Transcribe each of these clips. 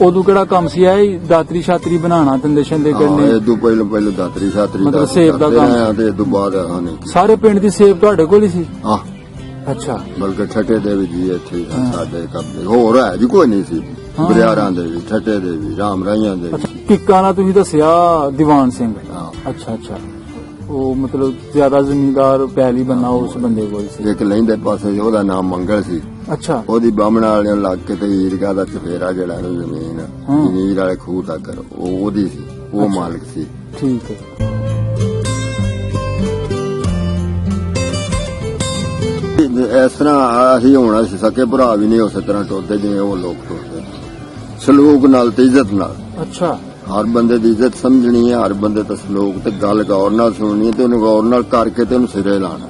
ਉਦੋਂ ਕਿਹੜਾ ਕੰਮ ਸੀ ਇਹ ਦਾਤਰੀ ਛਾਤਰੀ ਬਣਾਉਣਾ ਦਿੰਦੇ ਛੰਦੇ ਕਰਨੇ? ਇਦੋਂ ਪਹਿਲਾਂ ਦਾਤਰੀ ਛਾਤਰੀ ਮਤਲਬ ਸੇਬ ਦਾ ਕੰਮ ਤੇ ਇਦੋਂ ਬਾਅਦ ਨਹੀਂ ਸਾਰੇ ਪਿੰਡ ਦੀ ਸੇਬ ਤੁਹਾਡੇ ਕੋਲ ਹੀ ਸੀ? ਹਾਂ, ਅੱਛਾ। ਬਲਕਿ ਠੱਠੇ ਦੇ ਵੀ ਜੀ ਇੱਥੇ ਹੀ ਸਾਡੇ ਕਬਜ਼ੇ ਹੋਰ ਹੈ ਜੀ ਕੋਈ ਨਹੀਂ ਸੀ। ਬਰਿਆਰਾਂ ਦੇ ਵੀ, ਠੱਠੇ ਦੇ ਵੀ, ਰਾਮ ਰਾਈਆਂ ਦੇ ਵੀ। ਕਿੱਕਾਂ ਨਾਲ ਤੁਸੀਂ ਦੱਸਿਆ ਦੀਵਾਨ ਸਿੰਘ? ਹਾਂ। ਅੱਛਾ ਅੱਛਾ। ਉਹ ਮਤਲਬ ਜ਼ਿਆਦਾ ਜ਼ਮੀਂਦਾਰ ਪਹਿਲੀ ਬੰਨਾ ਉਸ ਬੰਦੇ ਕੋਲ ਸੀ। ਇੱਕ ਲੈਂਦੇ ਪਾਸੇ ਉਹਦਾ ਨਾਮ ਮੰਗਲ ਸੀ। ਅੱਛਾ। ਉਹਦੀ ਬਾਹਮਣ ਵਾਲਿਆਂ ਲੱਗ ਕੇ ਤੇ ਈਰਗਾ ਦਾ ਚਫੇਰਾ ਜਿਹੜਾ ਜ਼ਮੀਨ ਨੀਰ ਵਾਲੇ ਖੂਹ ਤੱਕ ਉਹ ਉਹਦੀ ਸੀ, ਉਹ ਮਾਲਕ ਸੀ। ਠੀਕ ਹੈ। ਇਸ ਤਰ੍ਹਾਂ ਅਸੀਂ ਹੋਣਾ ਸੀ, ਸਕੇ ਭਰਾ ਵੀ ਨਹੀਂ ਉਸੇ ਤਰ੍ਹਾਂ ਟੁਰਦੇ ਜਿਵੇਂ ਉਹ ਲੋਕ ਟੁਰਦੇ, ਸਲੂਕ ਨਾਲ ਤੇ ਇੱਜ਼ਤ ਨਾਲ। ਅੱਛਾ। ਹਰ ਬੰਦੇ ਦੀ ਇੱਜ਼ਤ ਸਮਝਣੀ ਹੈ, ਹਰ ਬੰਦੇ ਦਾ ਸਲੂਕ ਤੇ ਗੱਲ ਗੌਰ ਨਾਲ ਸੁਣਨੀ ਤੇ ਉਹਨੂੰ ਗੌਰ ਨਾਲ ਕਰਕੇ ਤੇ ਉਹਨੂੰ ਸਿਰੇ ਲਾਣਾ।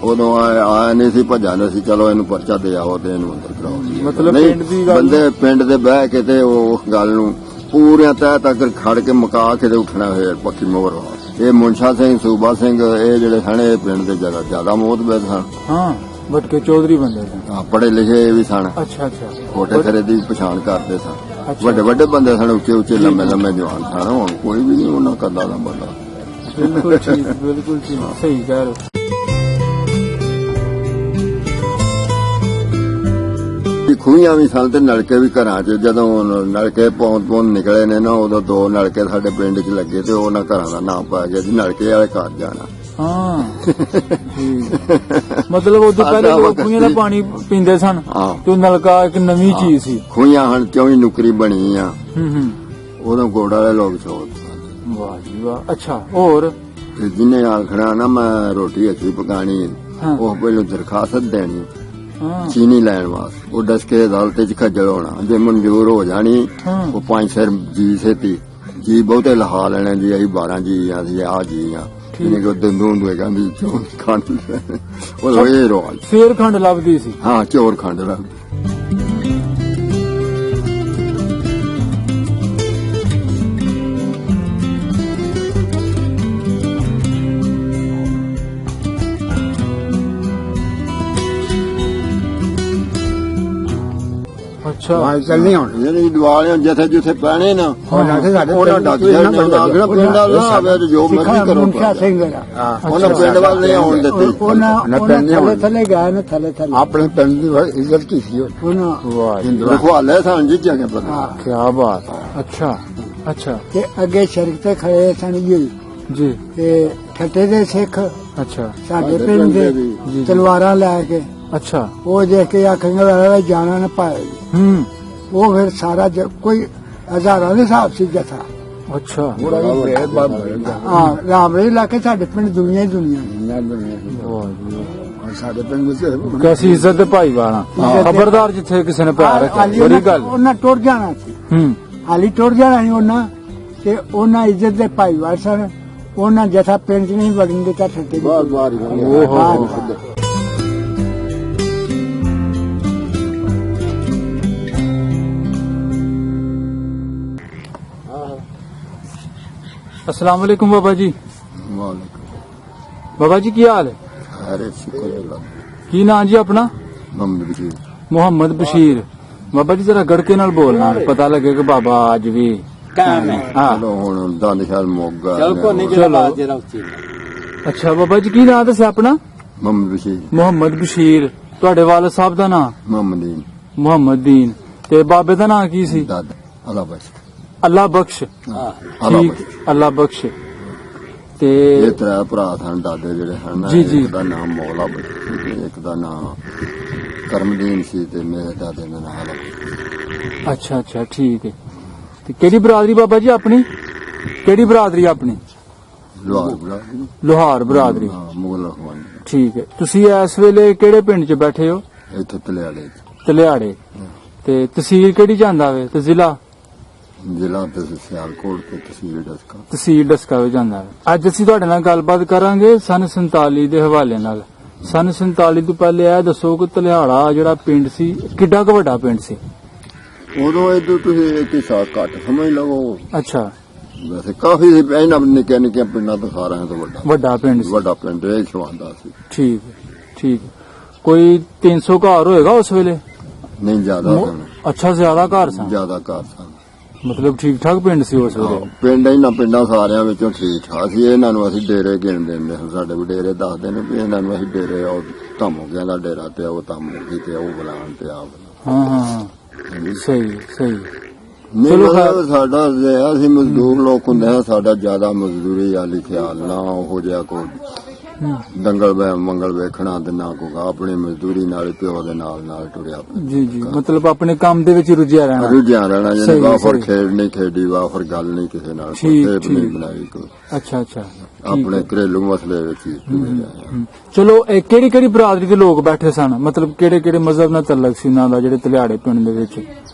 ਉਦੋਂ ਆਇਆ ਨਹੀਂ ਸੀ, ਭੱਜਾਂ ਸੀ ਚਲੋ ਇਹਨੂੰ ਪਰਚਾ ਦੇ ਆਓ ਤੇ ਇਹਨੂੰ ਅੰਦਰ ਕਰਾਓ। ਮਤਲਬ ਪਿੰਡ ਦੀ ਗੱਲ, ਬੰਦੇ ਪਿੰਡ ਦੇ ਬਹਿ ਕੇ ਤੇ ਉਹ ਗੱਲ ਨੂੰ ਪੂਰਿਆਂ ਤਹਿ ਤੱਕ ਖੜ ਕੇ ਮੁਕਾ ਕੇ ਤੇ ਉੱਠਣਾ ਹੋਇਆ ਪੱਕੀ ਮੋਹਰ। ਇਹ ਮੁਨਸ਼ਾ ਸਿੰਘ, ਸੂਬਾ ਸਿੰਘ, ਇਹ ਜਿਹੜੇ ਸਨ ਇਹ ਪਿੰਡ ਦੇ ਜ਼ਿਆਦਾ ਮੋਹਤਬਰ ਸਨ। ਹਾਂ, ਬਟਕੇ ਚੌਧਰੀ ਬੰਦੇ ਸਨ। ਪੜ੍ਹੇ ਲਿਖੇ ਵੀ ਸਨ। ਅੱਛਾ ਅੱਛਾ। ਕੋਟੇ ਖਰੇ ਦੀ ਪਛਾਣ ਕਰਦੇ ਸਨ। ਵੱਡੇ ਵੱਡੇ ਬੰਦੇ ਸਨ, ਉੱਚੇ ਉੱਚੇ ਲੰਮੇ ਲੰਮੇ ਜਵਾਨ ਸਨ। ਹੁਣ ਕੋਈ ਵੀ ਨਹੀਂ ਉਹਨਾਂ ਕੱਦਾ ਦਾ ਬੰਦਾ। ਬਿਲਕੁਲ ਠੀਕ, ਬਿਲਕੁਲ ਠੀਕ, ਸਹੀ ਕਹਿ ਰਹੇ। ਖੂਹੀਆਂ ਵੀ ਸਨ ਤੇ ਨਲਕੇ ਵੀ ਘਰਾਂ 'ਚ। ਜਦੋਂ ਨਲਕੇ ਪੌਂਦ ਨਿਕਲੇ ਨੇ ਨਾ, ਉਦੋਂ 2 ਨਲਕੇ ਸਾਡੇ ਪਿੰਡ 'ਚ ਲੱਗੇ ਤੇ ਉਹਨਾਂ ਘਰਾਂ ਦਾ ਨਾਮ ਪੈ ਗਿਆ ਜੀ ਨਲਕੇ ਵਾਲੇ ਘਰ ਜਾਣਾ। ਹਾਂ ਮਤਲਬ ਉਦੋਂ ਪਹਿਲੇ ਲੋਕ ਖੂਹੀਆਂ ਦਾ ਪਾਣੀ ਪੀਂਦੇ ਸਨ ਤੇ ਨਲਕਾ ਇੱਕ ਨਵੀਂ ਚੀਜ਼ ਸੀ। ਖੂਹੀਆਂ ਹੁਣ ਕਿਉਂ ਨੁਕਰੀ ਬਣੀ ਆ, ਉਦੋਂ ਗੋੜ ਵਾਲੇ ਲੋਕ ਸੋਚ। ਵਾਹ ਜੀ ਵਾਹ। ਅੱਛਾ, ਹੋਰ ਜਿਹਨੇ ਆਖਣਾ ਨਾ ਮੈਂ ਰੋਟੀ ਹੱਥੀ ਪਕਾਣੀ, ਉਹ ਪਹਿਲਾਂ ਦਰਖਾਸਤ ਦੇਣੀ ਚੀਨੀ ਲੈਣ ਵਾਸਤੇ। ਉਹ ਡਸਕੇ ਅਦਾਲਤ 'ਚ ਖੱਜਲ ਹੋਣਾ, ਜੇ ਮਨਜ਼ੂਰ ਹੋ ਜਾਣੀ ਉਹ 5 ਸਿਰ ਜੀ ਸੇਤੀ ਜੀ ਬਹੁਤੇ ਲਹਾ ਲੈਣੇ ਜੀ। ਅਸੀਂ 12 ਜੀ ਆ, ਅਸੀਂ ਆ ਜੀ ਆ। ਦੰਦੂ ਕਹਿੰਦੀ ਚੋਰ ਖੰਡ ਉਹ ਇਹ ਰੋਲ ਫੇਰ ਖੰਡ ਲੱਭਦੀ ਸੀ। ਹਾਂ, ਚੋਰ ਖੰਡ ਲੱਭਦੀ। ਅੱਛਾ। ਚੱਲਣੀ ਹੁਣ ਜਿਹੜੀ ਦਿਵਾਲੀਆਂ ਜਿੱਥੇ ਜਿੱਥੇ ਪੈਣੇ ਨਾ ਉਹਨਾਂ ਡੱਕ ਪਿੰਡ ਵਾਲਾ ਜੋ ਮਰਜ਼ੀ ਕਰੋ। ਮੁਨਸ਼ਾ ਸਿੰਘ ਉਹਨਾਂ ਪਿੰਡ ਵੱਲ ਨਹੀਂ ਆਉਣ ਦਿੱਤੇ। ਥੱਲੇ ਗਿਆ ਨਾ, ਥੱਲੇ ਆਪਣੇ ਪਿੰਡ ਦੀ ਇੱਜ਼ਤ ਕੀਤੀ ਉਹਨਾਂ ਰਖਵਾਲੇ ਸਨ ਜੀ ਜਗ੍ਹਾ ਪਤਾ। ਕੀ ਬਾਤ। ਅੱਛਾ ਅੱਛਾ। ਤੇ ਅੱਗੇ ਸੜਕ ਤੇ ਖੜੇ ਸਨ ਜੀ ਤੇ ਠੱਟੇ ਦੇ ਸਿੱਖ। ਅੱਛਾ। ਸਾਡੇ ਪਿੰਡ ਦੇ ਤਲਵਾਰਾਂ ਲੈ ਕੇ। ਅੱਛਾ। ਉਹ ਦੇਖ ਕੇ ਆਖਣਗੇ ਜਾਣਾ ਨਾ ਪਾਏ। ਉਹ ਫਿਰ ਸਾਰਾ ਕੋਈ ਹਜ਼ਾਰਾਂ ਦੇ ਹਿਸਾਬ ਸੀ ਜਥਾ। ਅੱਛਾ। ਹਾਂ, ਰਾਮਰੇ ਇਲਾਕੇ ਸਾਡੇ ਪਿੰਡ ਦੁਨੀਆ ਹੀ ਦੁਨੀਆ। ਸਾਡੇ ਪਿੰਡ ਵਿੱਚ ਕੈਸੀ ਇੱਜ਼ਤ ਦੇ ਭਾਈ ਵਾਲਾ ਖਬਰਦਾਰ, ਜਿੱਥੇ ਕਿਸੇ ਨੇ ਪਿਆਰ ਰੱਖਿਆ ਬੜੀ ਗੱਲ। ਉਹਨਾਂ ਟੁੱਟ ਜਾਣਾ ਸੀ, ਹਾਲੀ ਟੁੱਟ ਜਾਣਾ ਸੀ ਉਹਨਾਂ ਤੇ ਉਹਨਾਂ ਇੱਜ਼ਤ ਦੇ ਭਾਈ ਵਾਲ ਸਨ। ਉਹਨਾਂ ਜਥਾ ਪਿੰਡ 'ਚ ਨਹੀਂ ਵੜਨ ਦਿੱਤਾ ਠੱਟੇ ਦੀ। अस्सलाम वालेकुम बाबा जी। बाबा जी की हाल है? अरे शुक्र। की नाम जी अपना? मोहम्मद बशीर। बाबा जी जरा गड़के नाल बोलना, पता लगे कि बाबा आज भी अच्छा। बाबा जी की नाम दस्या अपना? मोहम्मद बशीर। तुहाडे वालिद साहब दा नाम? मोहम्मद दीन। ते बाबे दा नाम की सी? अल्लाह बख्श। ठीक, अल्लाह बख्श। ते ਇਹ ਤਰੇ ਭਰਾ ਸਨ ਦਾਦੇ ਜਿਹੜੇ ਹਨ। ਜੀ ਜੀ। ਇੱਕ ਦਾ ਨਾਮ ਮੌਲਾ ਬਖਸ਼, ਇੱਕ ਦਾ ਨਾਮ ਕਰਮਦੀਨ ਸੀ ਤੇ ਮੇਰੇ ਦਾਦੇ ਦਾ ਨਾਮ ਅਲਾ ਬਖਸ਼। अच्छा अच्छा, ठीक है। ਤੇ ਕਿਹੜੀ ਬਰਾਦਰੀ ਬਾਬਾ ਜੀ ਆਪਣੀ? ਕਿਹੜੀ ਬਰਾਦਰੀ ਆਪਣੀ? ਲੋਹਾਰ ਬਰਾਦਰੀ। ਮੁਗਲ ਰਖਵਾਨੀ। ਠੀਕ ਹੈ। ਤੁਸੀਂ ਇਸ ਵੇਲੇ ਕਿਹੜੇ ਪਿੰਡ 'ਚ ਬੈਠੇ ਹੋ? ਇੱਥੇ ਤਲਿਆੜੇ। ਤਲਿਆੜੇ। ਤੇ ਤਹਿਸੀਲ ਕਿਹੜੀ ਜਾਂਦਾ ਵੇ ਤੇ ਜ਼ਿਲ੍ਹਾ? ਜ਼ਿਲ੍ਹਾ ਤੇ ਸਿਆਲਕੋਟ ਤੇ ਤਹਿਸੀਲ ਡਸਕਾ ਵਿੱਚ ਜਾਂਦਾ ਵੇ। ਅੱਜ ਅਸੀਂ ਤੁਹਾਡੇ ਨਾਲ ਗੱਲਬਾਤ ਕਰਾਂਗੇ ਸਨ 47 ਦੇ ਹਵਾਲੇ ਨਾਲ। ਸਨ 47 ਤੋਂ ਪਹਿਲੇ ਇਹ ਦੱਸੋ ਕਿ ਤਲਿਆੜਾ ਜਿਹੜਾ ਪਿੰਡ ਸੀ ਕਿੱਡਾ ਕੁ ਵੱਡਾ ਪਿੰਡ ਸੀ? ਉਦੋਂ ਇਦੋਂ ਤੁਸੀਂ ਇੱਕ ਹਿਸਾਬ ਘੱਟ ਸਮਝ ਲਵੋ। ਅੱਛਾ। ਵੈਸੇ ਕਾਫੀ ਇਹਨਾਂ ਨਿੱਕੇ ਨਿੱਕੇ ਪਿੰਡਾਂ ਤੋਂ ਸਾਰਿਆਂ ਤੋਂ ਵੱਡਾ ਪਿੰਡ ਸੀ। ਵੱਡਾ ਪਿੰਡ ਇਹ ਸ਼ਵਾਂਦਾ ਸੀ। ਠੀਕ ਠੀਕ। ਕੋਈ 300 ਘਰ ਹੋਏਗਾ ਉਸ ਵੇਲੇ? ਨਹੀਂ ਜ਼ਿਆਦਾ ਸਨ, ਅੱਛਾ ਜ਼ਿਆਦਾ ਘਰ ਸਨ, ਜ਼ਿਆਦਾ ਘਰ ਸਨ। ਮਤਲਬ ਠੀਕ ਠਾਕ ਪਿੰਡ ਸੀ ਉਸ ਵੇਲੇ। ਪਿੰਡ ਇਹਨਾਂ ਪਿੰਡਾਂ ਸਾਰਿਆਂ ਵਿੱਚੋਂ ਠੀਕ ਠਾਕ ਸੀ। ਇਹਨਾਂ ਨੂੰ ਅਸੀਂ ਡੇਰੇ ਗਿਣ ਦਿੰਦੇ ਹਾਂ, ਸਾਡੇ ਵਡੇਰੇ ਦੱਸਦੇ ਨੇ ਵੀ ਇਹਨਾਂ ਨੂੰ ਅਸੀਂ ਡੇਰੇ, ਉਹ ਧਮੋਗਿਆਂ ਦਾ ਡੇਰਾ ਤੇ ਉਹ ਧਮੋਗੀ ਤੇ ਉਹ ਬੁਲਾਉਣ ਤੇ ਆ ਹਾਂ ਹਾਂ ਸਹੀ ਸਹੀ। ਨਹੀਂ ਚਲੋ ਮਤਲਬ ਸਾਡਾ ਅਸੀਂ ਮਜ਼ਦੂਰ ਲੋਕ ਹੁੰਦੇ ਹਾਂ, ਸਾਡਾ ਜ਼ਿਆਦਾ ਮਜ਼ਦੂਰੀ ਵਾਲੀ ਖਿਆਲ ਨਾ ਉਹੋ ਜਿਹਾ ਕੋਈ ਦੰਗਲ ਮੰਗਲ ਵੇਖਣਾ ਤੇ ਨਾ ਕੋਈ ਆਪਣੀ ਮਜ਼ਦੂਰੀ ਨਾਲ ਪਿਓ ਦੇ ਨਾਲ ਟੁਰਿਆ ਪਿਆ। ਜੀ ਜੀ, ਮਤਲਬ ਆਪਣੇ ਕੰਮ ਦੇ ਵਿੱਚ ਰੁੱਝਿਆ ਰਹਿਣਾ। ਜਿਹਨੇ ਵਾਫਰ ਖੇਡ ਨਹੀਂ ਖੇਡੀ, ਵਾਫਰ ਗੱਲ ਨਹੀਂ ਕਿਸੇ ਨਾਲ, ਖੇਡ ਨਹੀਂ ਬਣਾਈ ਕੋਈ। ਅੱਛਾ ਅੱਛਾ, ਆਪਣੇ ਘਰੇਲੂ ਮਸਲੇ ਵਿੱਚ ਹੀ ਟੁਰੇ ਰਹੇ। ਚਲੋ ਕਿਹੜੀ ਕਿਹੜੀ ਬਰਾਦਰੀ ਦੇ ਲੋਕ ਬੈਠੇ ਸਨ, ਮਤਲਬ ਕਿਹੜੇ ਕਿਹੜੇ ਮਜ਼ਹਬ ਨਾਲ ਤਲਕ ਸੀ ਉਹਨਾਂ ਦਾ ਜਿਹੜੇ ਤਲਿਆੜੇ ਪਿੰਡ ਦੇ ਵਿੱਚ?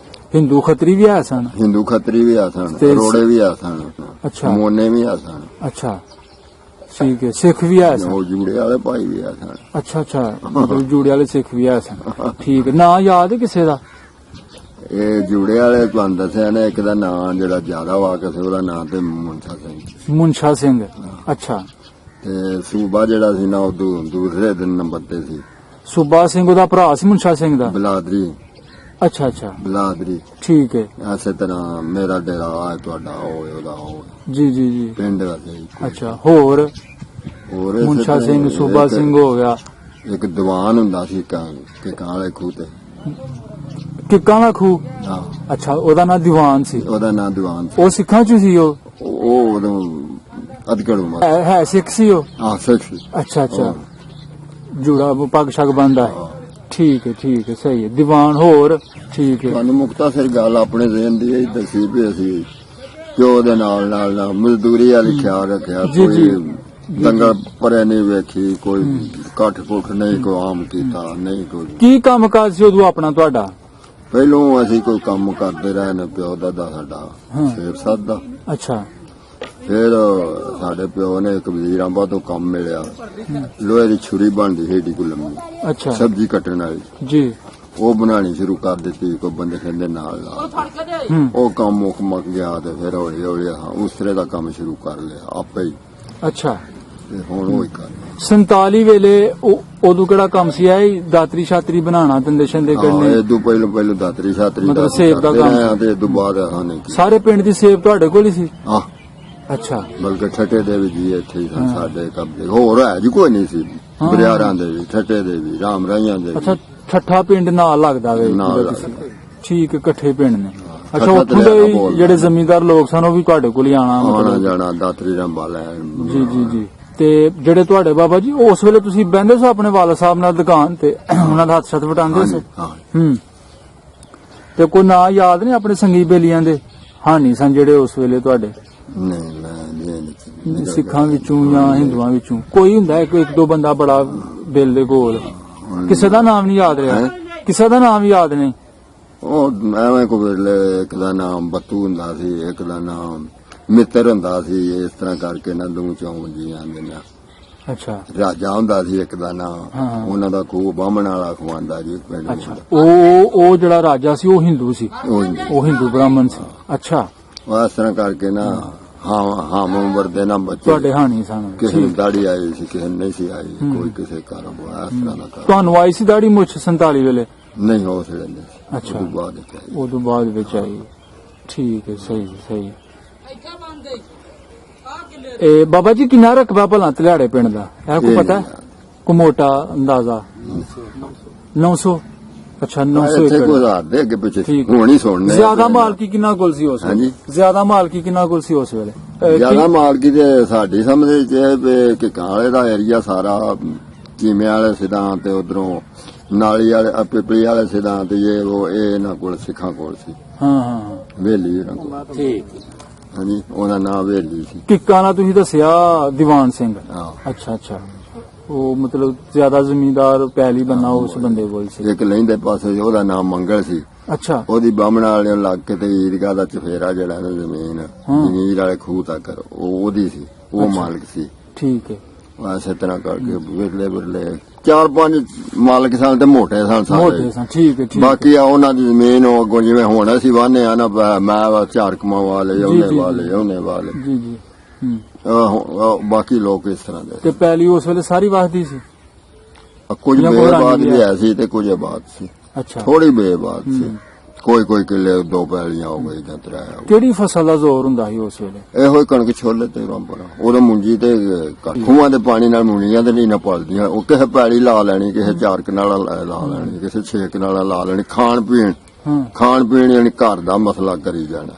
ਹਿੰਦੂ ਖੱਤਰੀ ਵੀ ਆ ਸਨ? ਹਿੰਦੂ ਖੱਤਰੀ ਵੀ ਆ ਸਨ, ਰੋੜੇ ਵੀ ਆ ਸਨ, ਅੱਛਾ ਮੋਨੇ ਵੀ ਆ ਸਨ। ਅੱਛਾ ਠੀਕ ਹੈ, ਸਿੱਖ ਵੀ ਆਏ ਸਨ? ਉਹ ਜੂੜੇ ਵਾਲੇ ਭਾਈ ਵੀ ਆ ਸਨ। ਅੱਛਾ ਅੱਛਾ, ਮਤਲਬ ਜੂੜੇ ਵਾਲੇ ਸਿੱਖ ਵੀ ਆਏ ਸਨ। ਠੀਕ ਹੈ, ਨਾਂ ਯਾਦ ਹੈ ਕਿਸੇ ਦਾ? ਇਹ ਜੂੜੇ ਵਾਲੇ ਤੁਹਾਨੂੰ ਦੱਸਿਆ ਨੇ, ਇੱਕ ਦਾ ਨਾਂ ਜਿਹੜਾ ਜ਼ਿਆਦਾ ਵਾਕਿਆ ਸੀ ਉਹਦਾ ਨਾਂ ਤੇ ਮੁਨਸ਼ਾ ਸਿੰਘ। ਮੁਨਸ਼ਾ ਸਿੰਘ, ਅੱਛਾ। ਤੇ ਸੂਬਾ ਜਿਹੜਾ ਸੀ ਨਾ ਉਹ ਦੂਸਰੇ ਦਿਨ ਨੰਬਰ ਤੇ ਸੀ। ਸੂਬਾ ਸਿੰਘ ਉਹਦਾ ਭਰਾ ਸੀ ਮੁਨਸ਼ਾ ਸਿੰਘ ਦਾ? ਬਲਾਦਰੀ। ਅੱਛਾ ਅੱਛਾ, ਬਲਾਦਰੀ। ਠੀਕ ਹੈ। ਐਸੇ ਤਰ੍ਹਾਂ ਮੇਰਾ ਡੇਰਾ ਆ, ਤੁਹਾਡਾ ਉਹ ਉਹਦਾ ਉਹ ਜੀ ਜੀ ਜੀ, ਪਿੰਡ ਵਾਲੇ। ਅੱਛਾ, ਹੋਰ ਮੁਨਸ਼ਾ ਸਿੰਘ, ਇਸੇ ਸੂਬਾ ਸਿੰਘ ਹੋ ਗਿਆ। ਇੱਕ ਦੀਵਾਨ ਹੁੰਦਾ ਸੀ ਕਿਕਾਂ ਵਾਲੇ ਖੂਹ ਤੇ, ਕਿੱਕਾਂ ਦਾ ਖੂਹ? ਹਾਂ। ਅੱਛਾ, ਉਹਦਾ ਨਾਂ ਦੀਵਾਨ ਸੀ? ਉਹਦਾ ਨਾਂ ਦੀਵਾਨ ਸੀ। ਉਹ ਸਿੱਖਾਂ ਚ ਸੀ? ਉਹ ਉਦੋਂ ਅਧਗੜ ਉਮਰ ਹੈ ਸਿੱਖ ਸੀ ਉਹ? ਹਾਂ, ਸਿੱਖ ਸੀ। ਅੱਛਾ ਅੱਛਾ, ਜੂੜਾ ਪੱਗ ਸ਼ੱਗ ਬੰਦਾ ਹੈ। ਠੀਕ ਹੈ ਸਹੀ ਹੈ। ਦੀਵਾਨ ਹੋਰ? ਠੀਕ ਹੈ। ਤੁਹਾਨੂੰ ਮੁਖਤਸਰ ਗੱਲ ਆਪਣੇ ਜ਼ਿਹਨ ਦੀ ਇਹ ਦੱਸੀ ਵੀ ਅਸੀਂ ਪਿਓ ਦੇ ਨਾਲ ਮਜ਼ਦੂਰੀ ਵਾਲੀ ਖਿਆਲ ਰੱਖਿਆ। ਕੋਈ ਦੰਗਲ ਪਰੇ ਨਹੀਂ ਵੇਖੀ, ਕੋਈ ਕੱਠ ਪੁੱਠ ਨਹੀਂ ਕੋਈ ਆਮ ਕੀਤਾ ਨਹੀਂ ਕੋਈ। ਕੀ ਕੰਮ ਕਾਜ ਸੀ ਉਦੋਂ ਆਪਣਾ ਤੁਹਾਡਾ? ਪਹਿਲੋਂ ਅਸੀਂ ਕੋਈ ਕੰਮ ਕਰਦੇ ਰਹੇ ਨੇ, ਪਿਓ ਦਾਦਾ ਸਾਡਾ ਸ਼ੇਰ ਸਾਧ ਦਾ। ਅੱਛਾ। ਫਿਰ ਸਾਡੇ ਪਿਓ ਨੇ ਇੱਕ ਵਜ਼ੀਰਾਬਾਦ ਤੋਂ ਕੰਮ ਮਿਲਿਆ, ਲੋਹੇ ਦੀ ਛੁਰੀ ਬਣਦੀ ਏਡੀ ਕੋ ਲੰਮੀ, ਅੱਛਾ, ਸਬਜ਼ੀ ਕੱਟਣ ਵਾਲੀ ਜੀ, ਉਹ ਬਣਾਣੀ ਸ਼ੁਰੂ ਕਰ ਦਿੱਤੀ। ਕੋਈ ਬੰਦੇ ਕਹਿੰਦੇ ਨਾਲ ਉਹ ਕੰਮ ਮੁੱਕ ਗਿਆ ਤੇ ਫਿਰ ਹੌਲੀ ਹੌਲੀ ਉਸ ਤਰ੍ਹਾਂ ਦਾ ਕੰਮ ਸ਼ੁਰੂ ਕਰ ਲਿਆ ਆਪੇ ਹੀ। ਅੱਛਾ, ਤੇ ਹੁਣ ਉਹ ਹੀ ਕਰ 47 ਵੇਲੇ ਉਦੋਂ ਕਿਹੜਾ ਕੰਮ ਸੀ? ਆਈ ਦਾਤਰੀ ਛਾਤਰੀ ਬਣਾਉਣਾ, ਦੰਦੇ ਸ਼ੰਦੇ ਕਰਨੇ? ਇਦੋਂ ਪਹਿਲੋਂ ਦਾਤਰੀ ਛਾਤਰੀ ਮਤਲਬ ਸੇਬ ਦਾ ਕੰਮ? ਤੇ ਇਦੋਂ ਬਾਅਦ ਸਾਰੇ ਪਿੰਡ ਦੀ ਸੇਬ ਤੁਹਾਡੇ ਕੋਲ ਹੀ ਸੀ? ਹਾਂ। ਅੱਛਾ, ਬਲਕਿ ਠੱਟੇ ਦੇ ਵੀ ਜੀ ਇੱਥੇ ਹੀ ਸਨ ਸਾਡੇ ਕਬਜ਼ੇ, ਹੋਰ ਹੈ ਜੀ ਕੋਈ ਨਹੀਂ ਸੀ। ਬਰਿਆਰਾਂ ਦੇ ਵੀ, ਠੱਟੇ ਦੇ ਵੀ, ਰਾਮ ਰਾਈਆਂ ਦੇ ਵੀ। ਅੱਛਾ, ਠੱਠਾ ਪਿੰਡ ਨਾਲ ਲੱਗਦਾ ਵੇ? ਠੀਕ, ਇਕੱਠੇ ਪਿੰਡ ਨੇ। ਅੱਛਾ, ਉੱਥੋਂ ਦੇ ਜਿਹੜੇ ਜ਼ਮੀਂਦਾਰ ਲੋਕ ਸਨ ਉਹ ਵੀ ਤੁਹਾਡੇ ਕੋਲ ਹੀ ਆਣਾ ਜਾਣਾ, ਦਾਤਰੀ ਰੰਬਾ ਲੈਣ? ਜੀ ਜੀ ਜੀ। ਤੇ ਜਿਹੜੇ ਤੁਹਾਡੇ ਬਾਬਾ ਜੀ ਉਸ ਵੇਲੇ ਤੁਸੀਂ ਬਹਿੰਦੇ ਸੋ ਆਪਣੇ ਵਾਲਾ ਸਾਹਿਬ ਨਾਲ ਦੁਕਾਨ ਤੇ, ਉਹਨਾਂ ਦਾ ਹੱਥ ਛੱਤ ਵਟਾਉਂਦੇ ਸੋ? ਤੇ ਕੋਈ ਨਾਂ ਯਾਦ ਨਹੀਂ ਆਪਣੇ ਸੰਗੀ ਬੇਲੀਆਂ ਦੇ ਹਾਨੀ ਸਨ ਜਿਹੜੇ ਉਸ ਵੇਲੇ ਤੁਹਾਡੇ? ਨਹੀਂ, ਸਿੱਖਾਂ ਵਿੱਚੋਂ ਜਾਂ ਹਿੰਦੂਆਂ ਵਿੱਚੋਂ ਕੋਈ ਹੁੰਦਾ ਇੱਕ ਦੋ ਬੰਦਾ ਬੜਾ ਦਿਲ ਦੇ ਕੋਲ? ਕਿਸੇ ਦਾ ਨਾਮ ਨਹੀਂ ਯਾਦ ਰਿਹਾ? ਕਿਸੇ ਦਾ ਨਾਮ ਯਾਦ ਨਹੀਂ? ਉਹ ਐਵੇਂ ਕੋ ਵੇਲੇ ਇੱਕ ਦਾ ਨਾਮ ਬੱਤੂ ਹੁੰਦਾ ਸੀ, ਇੱਕ ਦਾ ਨਾਮ ਮਿੱਤਰ ਹੁੰਦਾ ਸੀ, ਇਸ ਤਰ੍ਹਾਂ ਕਰਕੇ ਨਾ ਦੋ ਚੌਂ ਜੀ ਆਂਦੇ ਨੇ। ਅੱਛਾ, ਰਾਜਾ ਹੁੰਦਾ ਸੀ ਇੱਕ ਦਾ ਨਾਮ, ਉਹਨਾਂ ਦਾ ਖੂਹ ਬਾਹਮਣ ਵਾਲਾ ਖਵਾਂਦਾ ਜੀ ਪਿੰਡ। ਅੱਛਾ, ਉਹ ਜਿਹੜਾ ਰਾਜਾ ਸੀ ਉਹ ਹਿੰਦੂ ਸੀ? ਉਹ ਹਿੰਦੂ ਬ੍ਰਾਹਮਣ ਸੀ। ਅੱਛਾ, ਇਸ ਤਰ੍ਹਾਂ ਕਰਕੇ ਨਾ ਹਾਂ ਉਮਰ ਦੇ ਨਾ ਬੱਚੇ ਤੁਹਾਡੇ ਹਾਣੀ ਸਨ? ਕਿਸੇ ਨੂੰ ਦਾੜੀ ਆਈ ਸੀ, ਕਿਸੇ ਨੂੰ ਨਹੀਂ ਸੀ ਆਈ, ਕੋਈ ਕਿਸੇ ਕਾਰੋਬਾਰ ਇਸ ਤਰ੍ਹਾਂ ਦਾ। ਤੁਹਾਨੂੰ ਆਈ ਸੀ ਦਾੜੀ ਮੁੱਛ 47 ਵੇਲੇ? ਨਹੀਂ, ਹੋ ਸਕਦੇ ਨਹੀਂ। ਅੱਛਾ, ਉਦੋਂ ਬਾਅਦ ਵਿੱਚ ਆਈ। ਠੀਕ ਹੈ, ਸਹੀ। ਇਹ ਬਾਬਾ ਜੀ ਕਿੰਨਾ ਰਕਬਾ ਭਲਾ ਤਲਿਆੜੇ ਪਿੰਡ ਦਾ ਇਹ ਕੋਈ ਪਤਾ? ਕੋਈ ਮੋਟਾ ਅੰਦਾਜ਼ਾ? 900? ਅੱਛਾ, 900 ਏਕੜ। ਹੋਣੀ ਸੁਣਨੇ। ਜ਼ਿਆਦਾ ਮਾਲਕੀ ਕਿੰਨਾ ਕੋਲ ਸੀ ਉਸ ਵੇਲੇ? ਜ਼ਿਆਦਾ ਮਾਲਕੀ ਕਿੰਨਾ ਕੋਲ ਸੀ ਉਸ ਵੇਲੇ? ਜ਼ਿਆਦਾ ਮਾਲਕੀ ਤੇ ਸਾਡੀ ਸਮਝ ਚ ਕਿਕਾਂ ਵਾਲੇ ਦਾ ਏਰੀਆ ਸਾਰਾ, ਚੀਮੇ ਵਾਲੇ ਸਿੱਧਾਂ ਤੇ ਉਧਰੋਂ ਨਾਲੀ ਵਾਲੇ ਪਿਪਲੀ ਵਾਲੇ ਸਿੱਧਾਂ ਤੇ ਇਹ ਇਹਨਾਂ ਕੋਲ ਸਿੱਖਾਂ ਕੋਲ ਸੀ। ਹਾਂ, ਵੇਲੀ ਉਹਨਾਂ ਕੋਲ। ਠੀਕ, ਹਾਂਜੀ, ਉਹਦਾ ਨਾਮ ਵੇਲੀ ਸੀ। ਕਿੱਕਾਂ ਨਾਲ ਤੁਸੀਂ ਦੱਸਿਆ ਦੀਵਾਨ ਸਿੰਘ? ਅੱਛਾ, ਉਹ ਮਤਲਬ ਜ਼ਿਆਦਾ ਜ਼ਮੀਂਦਾਰ ਪੈਲੀ ਬੰਨਾ ਉਸ ਬੰਦੇ ਕੋਲ ਸੀ? ਇੱਕ ਲਹਿੰਦੇ ਪਾਸੇ ਉਹਦਾ ਨਾਮ ਮੰਗਲ ਸੀ। ਅੱਛਾ, ਉਹਦੀ ਬਾਹਮਣ ਵਾਲਿਆਂ ਲੱਗ ਕੇ ਤੇ ਈਦਗਾਹ ਦਾ ਚਫੇਰਾ ਜਿਹੜਾ ਜ਼ਮੀਨ ਜ਼ਮੀਰ ਵਾਲੇ ਖੂਹ ਤੱਕ ਉਹ ਉਹਦੀ ਸੀ, ਉਹ ਮਾਲਕ ਸੀ। ਠੀਕ ਹੈ, ਇਸੇ ਤਰ੍ਹਾਂ ਕਰਕੇ ਵਿਰਲੇ 4-5 ਮਾਲਕ ਸਨ ਤੇ ਮੋਟੇ ਸਨ ਸਾਰੇ। ਠੀਕ ਹੈ, ਬਾਕੀ ਉਹਨਾਂ ਦੀ ਜ਼ਮੀਨ ਉਹ ਅੱਗੋਂ ਜਿਵੇਂ ਹੁਣ ਅਸੀਂ ਵਾਹਨੇ ਆ ਨਾ, ਮੈਂ ਝਾੜ ਕਮਾ ਵਾਲੇ ਉਹਨੇ ਵਾਲੇ ਜੀ, ਬਾਕੀ ਲੋਕ ਇਸ ਤਰ੍ਹਾਂ ਦੇ। ਤੇ ਪੈਲੀ ਉਸ ਵੇਲੇ ਸਾਰੀ ਵਸਦੀ ਸੀ? ਕੁਝ ਬੇਆਬਾਦ ਵੀ ਹੈ ਸੀ ਤੇ ਕੁਝ ਆਬਾਦ ਸੀ। ਅੱਛਾ ਥੋੜੀ ਬੇਬਾਦ ਸੀ, ਕੋਈ ਕਿੱਲੇ 2 ਪੈਲੀਆਂ ਹੋ ਗਈ ਜਾਂ 3 ਹੋ ਕਿਹੜੀ ਫਸਲ ਦਾ ਜ਼ੋਰ ਹੁੰਦਾ ਸੀ ਉਸ ਵੇਲੇ? ਗਏ। ਇਹੋ ਹੀ ਕਣਕ ਛੋਲੇ ਤੇ ਰੰਬਰਾ, ਉਦੋਂ ਮੁੰਜੀ ਤੇ ਖੂਹਾਂ ਦੇ ਪਾਣੀ ਨਾਲ ਮੁੰਡੀਆਂ ਤੇ ਨਹੀਂ ਨਾ ਪਲਦੀਆਂ। ਉਹ ਕਿਸੇ ਪੈਲੀ ਲਾ ਲੈਣੀ, ਕਿਸੇ 4 ਕਨਾਲਾਂ ਲਾ ਲੈਣੀ, ਕਿਸੇ 6 ਕਨਾਲਾਂ ਲਾ ਲੈਣੀ। ਖਾਣ ਪੀਣ ਯਾਨੀ ਘਰ ਦਾ ਮਸਲਾ ਕਰੀ ਜਾਣਾ।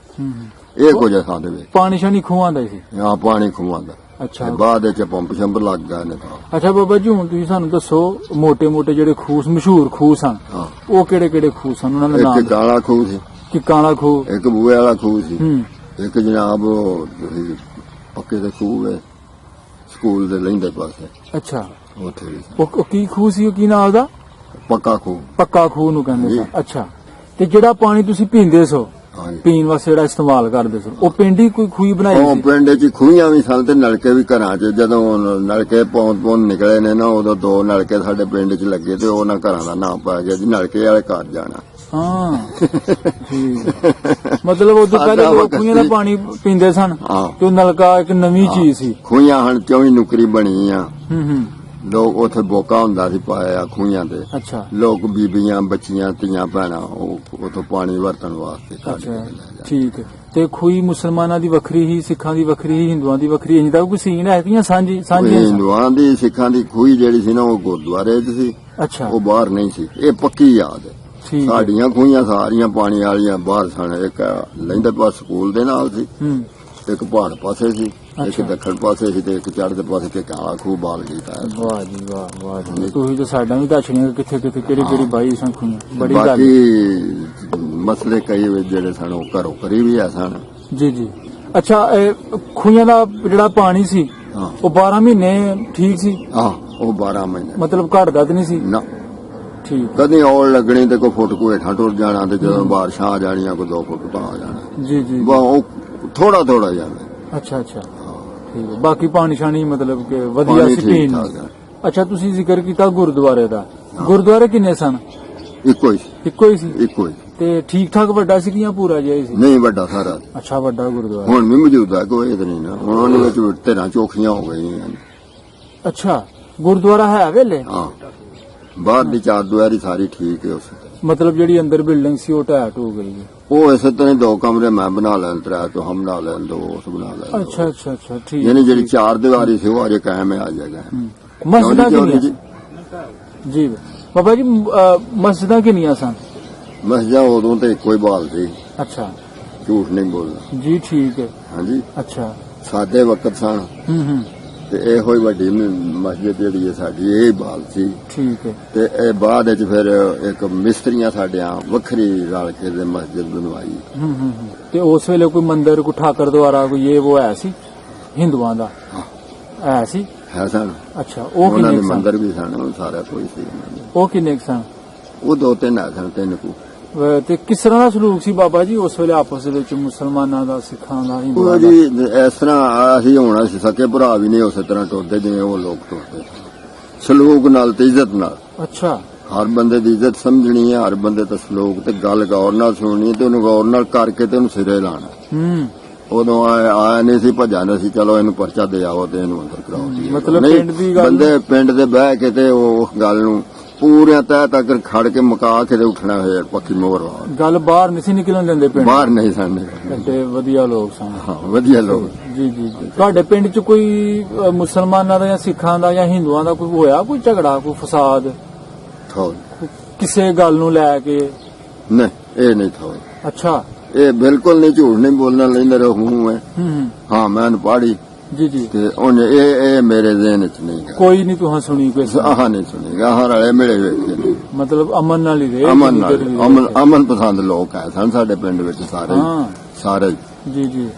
ਇਹ ਕੁਝ ਸਾਡੇ ਵਿੱਚ ਪਾਣੀ ਸ਼ਾਨੀ ਖੂਹਾਂ ਦਾ ਹੀ ਸੀ? ਹਾਂ, ਪਾਣੀ ਖੂਹਾਂ ਦਾ। ਅੱਛਾ, ਬਾਅਦ ਵਿੱਚ ਪੰਪ ਸ਼ੰਪ ਲੱਗ ਗਏ ਨੇ ਤਾਂ। ਅੱਛਾ ਬਾਬਾ ਜੀ, ਹੁਣ ਤੁਸੀਂ ਸਾਨੂੰ ਦੱਸੋ ਮੋٹے ਜਿਹੜੇ ਖੂਹ, ਮਸ਼ਹੂਰ ਖੂਹ ਸਨ, ਹਾਂ, ਉਹ ਕਿਹੜੇ ਖੂਹ ਸਨ? ਉਹਨਾਂ ਦਾ ਨਾਮ? ਇੱਕ ਕਾਲਾ ਖੂਹ ਸੀ, ਕਿ ਕਾਲਾ ਖੂਹ, ਇੱਕ ਬੂਹੇ ਵਾਲਾ ਖੂਹ ਸੀ, ਹੂੰ, ਇੱਕ ਜਨਾਬ ਉਹ ਪੱਕੇ ਦੇ ਖੂਹ ਹੈ ਸਕੂਲ ਦੇ ਲਹਿੰਦੇ ਪਾਸੇ, ਅੱਛਾ, ਉੱਥੇ ਵੀ ਸੀ। ਉਹ ਕੀ ਖੂਹ ਸੀ? ਉਹ ਕੀ ਨਾਮ ਉਹਦਾ? ਪੱਕਾ ਖੂਹ। ਪੱਕਾ ਖੂਹ ਨੂੰ ਕਹਿੰਦੇ ਜੀ। ਸਨ। ਅੱਛਾ, ਤੇ ਜਿਹੜਾ ਪਾਣੀ ਤੁਸੀਂ ਪੀਂਦੇ ਸੋ, ਹਾਂਜੀ, ਪੀਣ ਵਾਸਤੇ ਜਿਹੜਾ ਇਸਤੇਮਾਲ ਕਰਦੇ ਸੋ, ਉਹ ਪਿੰਡ ਹੀ ਕੋਈ ਖੂਹੀ ਬਣਾਈ ਉਹ ਸੀ? ਪਿੰਡ 'ਚ ਖੂਹੀਆਂ ਵੀ ਸਨ ਤੇ ਨਲਕੇ ਵੀ ਘਰਾਂ 'ਚ। ਜਦੋਂ ਨਲਕੇ ਪੌਂਦ ਨਿਕਲੇ ਨੇ ਨਾ, ਉਦੋਂ 2 ਨਲਕੇ ਸਾਡੇ ਪਿੰਡ 'ਚ ਲੱਗੇ ਤੇ ਉਹਨਾਂ ਘਰਾਂ ਦਾ ਨਾਮ ਪੈ ਗਿਆ ਜੀ, ਨਲਕੇ ਵਾਲੇ ਘਰ ਜਾਣਾ। ਹਾਂ, ਠੀਕ। ਮਤਲਬ ਉਦੋਂ ਪਹਿਲੇ ਲੋਕ ਖੂਹੀਆਂ ਦਾ ਪਾਣੀ ਪੀਂਦੇ ਸਨ, ਹਾਂ, ਤੇ ਉਹ ਨਲਕਾ ਇੱਕ ਨਵੀਂ ਚੀਜ਼ ਸੀ। ਖੂਹੀਆਂ ਹੁਣ 24 ਨੁਕਰੀ ਬਣੀ ਆ। ਹੂੰ, ਲੋਕ ਉੱਥੇ ਬੋਕਾ ਹੁੰਦਾ ਸੀ ਪਾਇਆ ਖੂਹੀਆਂ ਤੇ। ਅੱਛਾ, ਲੋਕ ਬੀਬੀਆਂ, ਬੱਚੀਆਂ, ਧੀਆਂ ਭੈਣਾਂ ਉਹ ਉਥੋਂ ਪਾਣੀ ਵਰਤਣ ਵਾਸਤੇ ਕੱਢ ਕੇ ਅੱਛਾ, ਲੈ ਜਾਂਦੇ। ਠੀਕ। ਤੇ ਖੂਹੀ ਮੁਸਲਮਾਨਾਂ ਦੀ ਵੱਖਰੀ ਹੀ, ਸਿੱਖਾਂ ਦੀ ਵੱਖਰੀ ਹੀ, ਹਿੰਦੂਆਂ ਦੀ ਵੱਖਰੀ? ਇੰਜ ਦਾ ਕੋਈ ਸੀਨ ਹੈ ਕਿ ਸਾਂਝੀ ਸਨ? ਹਿੰਦੂਆਂ ਦੀ, ਸਿੱਖਾਂ ਦੀ ਖੂਹੀ ਜਿਹੜੀ ਸੀ ਨਾ, ਉਹ ਗੁਰਦੁਆਰੇ 'ਚ ਸੀ, ਅੱਛਾ, ਉਹ ਬਾਹਰ ਨਹੀਂ ਸੀ। ਇਹ ਪੱਕੀ ਯਾਦ ਹੈ। ਠੀਕ। ਸਾਡੀਆਂ ਖੂਹੀਆਂ ਸਾਰੀਆਂ ਪਾਣੀ ਵਾਲੀਆਂ ਬਾਹਰ ਸਨ। ਇੱਕ ਲਹਿੰਦੇ ਪਾਸੇ ਸਕੂਲ ਦੇ ਨਾਲ ਸੀ, ਹੂੰ, ਇੱਕ ਪਹਾੜ ਪਾਸੇ ਸੀ, ਇੱਕ ਅੱਛਾ। ਦੱਖਣ ਪਾਸੇ ਸੀ, ਤੇ ਇੱਕ ਚੜ੍ਹਦੇ ਪਾਸੇ ਤੇ ਕਾਲਾ ਖੂਹ ਬਾਲ ਕੀਤਾ। ਵਾਹ ਜੀ ਵਾਹ, ਵਾਹ ਜੀ। ਤੁਸੀਂ ਤਾਂ ਸਾਡਾ ਵੀ ਦੱਸਣੀਆਂ ਕਿੱਥੇ ਕਿਹੜੀ ਬਾਈ ਸਨ ਖੂਹੀਆਂ। ਬੜੀ ਗੱਲ। ਬਾਕੀ ਮਸਲੇ ਕਈ ਜਿਹੜੇ ਸਨ ਉਹ ਘਰੋਂ ਕਰੀ ਵੀ ਆ ਸਨ। ਜੀ। ਅੱਛਾ, ਇਹ ਖੂਹੀਆਂ ਦਾ ਜਿਹੜਾ ਪਾਣੀ ਸੀ, ਹਾਂ, ਉਹ 12 ਮਹੀਨੇ ਠੀਕ ਸੀ? ਹਾਂ, ਉਹ 12 ਮਹੀਨੇ ਮਤਲਬ ਘਟਦਾ ਤਾਂ ਨਹੀਂ ਸੀ? ਨਾ। ਠੀਕ। ਕਦੀ ਔਲ ਲੱਗਣੀ ਤੇ ਕੋਈ ਫੁੱਟ ਕੋ ਹੇਠਾਂ ਟੁਰ ਜਾਣਾ, ਤੇ ਜਦੋਂ ਬਾਰਿਸ਼ਾਂ ਆ ਜਾਣੀਆਂ ਕੋਈ 2 ਫੁੱਟ ਤਾਂ ਆ ਜਾਣਾ। ਜੀ। ਉਹ ਥੋੜਾ ਜਾਂਦਾ। ਅੱਛਾ, ਠੀਕ ਹੈ। ਬਾਕੀ ਪਾਣੀ ਸ਼ਾਨੀ ਮਤਲਬ ਕਿ ਵਧੀਆ ਪਾਣੀ ਸੀ ਠੀਕ ਪੀਣ ਨੂੰ? ਠਾਕ ਹੈ। ਅੱਛਾ, ਤੁਸੀਂ ਜ਼ਿਕਰ ਕੀਤਾ ਗੁਰਦੁਆਰੇ ਦਾ। ਗੁਰਦੁਆਰੇ ਕਿੰਨੇ ਸਨ? ਇੱਕੋ ਹੀ ਸੀ। ਇੱਕੋ ਹੀ? ਤੇ ਠੀਕ ਠਾਕ ਵੱਡਾ ਸੀ ਕਿ ਜਾਂ ਪੂਰਾ ਜਿਹਾ ਹੀ ਸੀ? ਨਹੀਂ, ਵੱਡਾ ਸਾਰਾ। ਅੱਛਾ, ਵੱਡਾ ਗੁਰਦੁਆਰਾ। ਹੁਣ ਵੀ ਮੌਜੂਦ ਹੈ, ਕੋਈ ਇਹ ਨਹੀਂ ਨਾ। ਹੁਣ ਉਹਦੇ ਵਿੱਚ ਧਿਰਾਂ ਚੋਖੀਆਂ ਹੋ ਗਈਆਂ। ਅੱਛਾ, ਗੁਰਦੁਆਰਾ ਹੈ ਵੇਲੇ? ਹਾਂ, ਬਾਹਰ ਦੀ 4 ਦੀਵਾਰੀ ਸਾਰੀ ਠੀਕ ਹੈ। ਉਸ ਮਤਲਬ ਜਿਹੜੀ ਅੰਦਰ ਬਿਲਡਿੰਗ ਸੀ ਉਹ ਢਹਿ ਹੋ ਗਈ ਹੈ? ਉਹ ਇਸੇ ਤਰ੍ਹਾਂ 2 ਕਮਰੇ ਮੈਂ ਬਣਾ ਲੈਣ, 3 ਤੋਂ ਹਮ ਬਣਾ ਲੈਣ, 2 ਉਸ ਬਣਾ ਲੈਣ। ਅੱਛਾ, ਠੀਕ। ਯਾਨੀ ਜਿਹੜੀ 4 ਦੀਵਾਰੀ ਸੀ ਉਹ ਅਜੇ ਕਾਇਮ ਹੈ, ਆ ਜਾਏਗਾ। ਮਸਜਿਦਾਂ ਕਿੰਨੀਆਂ? ਜੀ ਬਾਬਾ ਜੀ, ਮਸਜਿਦਾਂ ਕਿੰਨੀਆਂ ਸਨ? ਮਸਜਿਦਾਂ ਉਦੋਂ ਤੇ ਇੱਕੋ ਹੀ ਬਾਲ ਸੀ। ਅੱਛਾ, ਝੂਠ ਨਹੀਂ ਬੋਲਣਾ ਜੀ, ਠੀਕ ਹੈ। ਹਾਂਜੀ, ਅੱਛਾ, ਸਾਦੇ ਵਕਤ ਸਨ ਹੂੰ, ਤੇ ਇਹੋ ਹੀ ਵੱਡੀ ਮਸਜਿਦ ਜਿਹੜੀ ਹੈ ਸਾਡੀ, ਇਹ ਬਾਲ ਸੀ। ਠੀਕ ਹੈ। ਤੇ ਇਹ ਬਾਅਦ ਵਿੱਚ ਫਿਰ ਇੱਕ ਮਿਸਤਰੀਆਂ ਸਾਡਿਆਂ ਵੱਖਰੀ ਰਲ ਕੇ ਤੇ ਮਸਜਿਦ ਬਣਵਾਈ। ਹੂੰ। ਤੇ ਉਸ ਵੇਲੇ ਕੋਈ ਮੰਦਿਰ, ਕੋਈ ਠਾਕਰ ਦੁਆਰਾ, ਕੋਈ ਇਹ ਉਹ ਹੈ ਸੀ ਹਿੰਦੂਆਂ ਦਾ? ਹੈ ਸੀ? ਹੈ ਸਨ। ਅੱਛਾ, ਉਹ ਉਹਨਾਂ ਕਿੰਨੇ ਦੇ ਸਨ? ਮੰਦਿਰ ਵੀ ਸਨ, ਉਹ ਸਾਰਾ ਕੋਈ ਸੀ ਉਹਨਾਂ ਦੇ। ਉਹ ਕਿੰਨੇ ਸਨ? ਉਹ 2-3 ਹੈ ਸਨ, 3 ਕੁ। ਤੇ ਕਿਸ ਤਰ੍ਹਾਂ ਦਾ ਸਲੂਕ ਸੀ ਬਾਬਾ ਜੀ ਉਸ ਵੇਲੇ ਆਪਸ ਦੇ ਵਿੱਚ, ਮੁਸਲਮਾਨਾਂ ਦਾ, ਸਿੱਖਾਂ ਦਾ, ਉਹ ਹਿੰਦੂਆਂ ਦਾ? ਜੀ ਇਸ ਤਰ੍ਹਾਂ ਅਸੀਂ ਹੋਣਾ ਸੀ, ਸਕੇ ਭਰਾ ਵੀ ਨਹੀਂ ਉਸੇ ਤਰ੍ਹਾਂ ਟੁਰਦੇ ਜਿਵੇਂ ਉਹ ਲੋਕ ਟੁਰਦੇ। ਸਲੂਕ ਨਾਲ ਤੇ ਇੱਜ਼ਤ ਨਾਲ। ਅੱਛਾ, ਹਰ ਬੰਦੇ ਦੀ ਇੱਜ਼ਤ ਸਮਝਣੀ ਹੈ, ਹਰ ਬੰਦੇ ਦਾ ਸਲੂਕ ਤੇ ਗੱਲ ਗੌਰ ਨਾਲ ਸੁਣਨੀ ਤੇ ਉਹਨੂੰ ਗੌਰ ਨਾਲ ਕਰਕੇ ਤੇ ਉਹਨੂੰ ਸਿਰੇ ਲਾਣਾ। ਹੂੰ। ਉਦੋਂ ਆਇਆ ਨਹੀਂ ਸੀ, ਭਜਾਣਾ ਸੀ, ਚਲੋ ਇਹਨੂੰ ਪਰਚਾ ਦੇ ਆਓ ਤੇ ਇਹਨੂੰ ਅੰਦਰ ਕਰਾਓ ਜੀ। ਮਤਲਬ ਨਹੀਂ, ਪਿੰਡ ਦੀ ਗੱਲ- ਬੰਦੇ ਪਿੰਡ ਦੇ ਬਹਿ ਕੇ ਤੇ ਉਹ ਗੱਲ ਨੂੰ ਪੂਰਿਆਂ ਤਹਿ ਤੱਕ ਖੜ ਕੇ ਮੁਕਾ ਕੇ ਤੇ ਉੱਠਣਾ ਹੋਇਆ, ਪੱਕੀ ਮੋਹਰ ਵਾ। ਗੱਲ ਬਾਹਰ ਨਹੀਂ ਸੀ ਨਿਕਲਣ ਦਿੰਦੇ ਪਿੰਡ? ਬਾਹਰ ਨਹੀਂ ਸਨ। ਤੇ ਵਧੀਆ ਲੋਕ ਸਨ। ਹਾਂ, ਵਧੀਆ ਲੋਕ। ਜੀ। ਤੁਹਾਡੇ ਪਿੰਡ 'ਚ ਕੋਈ ਮੁਸਲਮਾਨਾਂ ਦਾ ਜਾਂ ਸਿੱਖਾਂ ਦਾ ਜਾਂ ਹਿੰਦੂਆਂ ਦਾ ਕੋਈ ਹੋਇਆ ਕੋਈ ਝਗੜਾ, ਕੋਈ ਫਸਾਦ ਕਿਸੇ ਗੱਲ ਨੂੰ ਲੈ ਕੇ? ਨਹੀਂ, ਇਹ ਨਹੀਂ ਥਾ। ਅੱਛਾ, ਇਹ ਬਿਲਕੁਲ ਨਹੀਂ, ਝੂਠ ਨਹੀਂ ਬੋਲਣਾ, ਲੈਂਦਾ ਰਹੂੰ ਹੈ। ਹੂੰ। ਹਾਂ, ਮੈਂ ਪੜ੍ਹੀ ਜੀ। ਤੇ ਉਹਨੇ ਇਹ ਮੇਰੇ ਜ਼ਿਹਨ ਚ ਨਹੀਂ ਗਾ। ਕੋਈ ਨਹੀਂ ਤੁਹਾਂ ਸੁਣੀ ਕੋਈ? ਆਹ ਨਹੀਂ ਸੁਣੇਗਾ, ਆਹ ਰਲੇ ਮਿਲੇ ਵੇਖੇ। ਮਤਲਬ ਅਮਨ ਨਾਲ ਹੀ ਰਹੇ? ਅਮਨ ਪਸੰਦ ਲੋਕ ਹੈ ਸਨ ਸਾਡੇ ਪਿੰਡ ਵਿੱਚ ਸਾਰੇ। ਜੀ।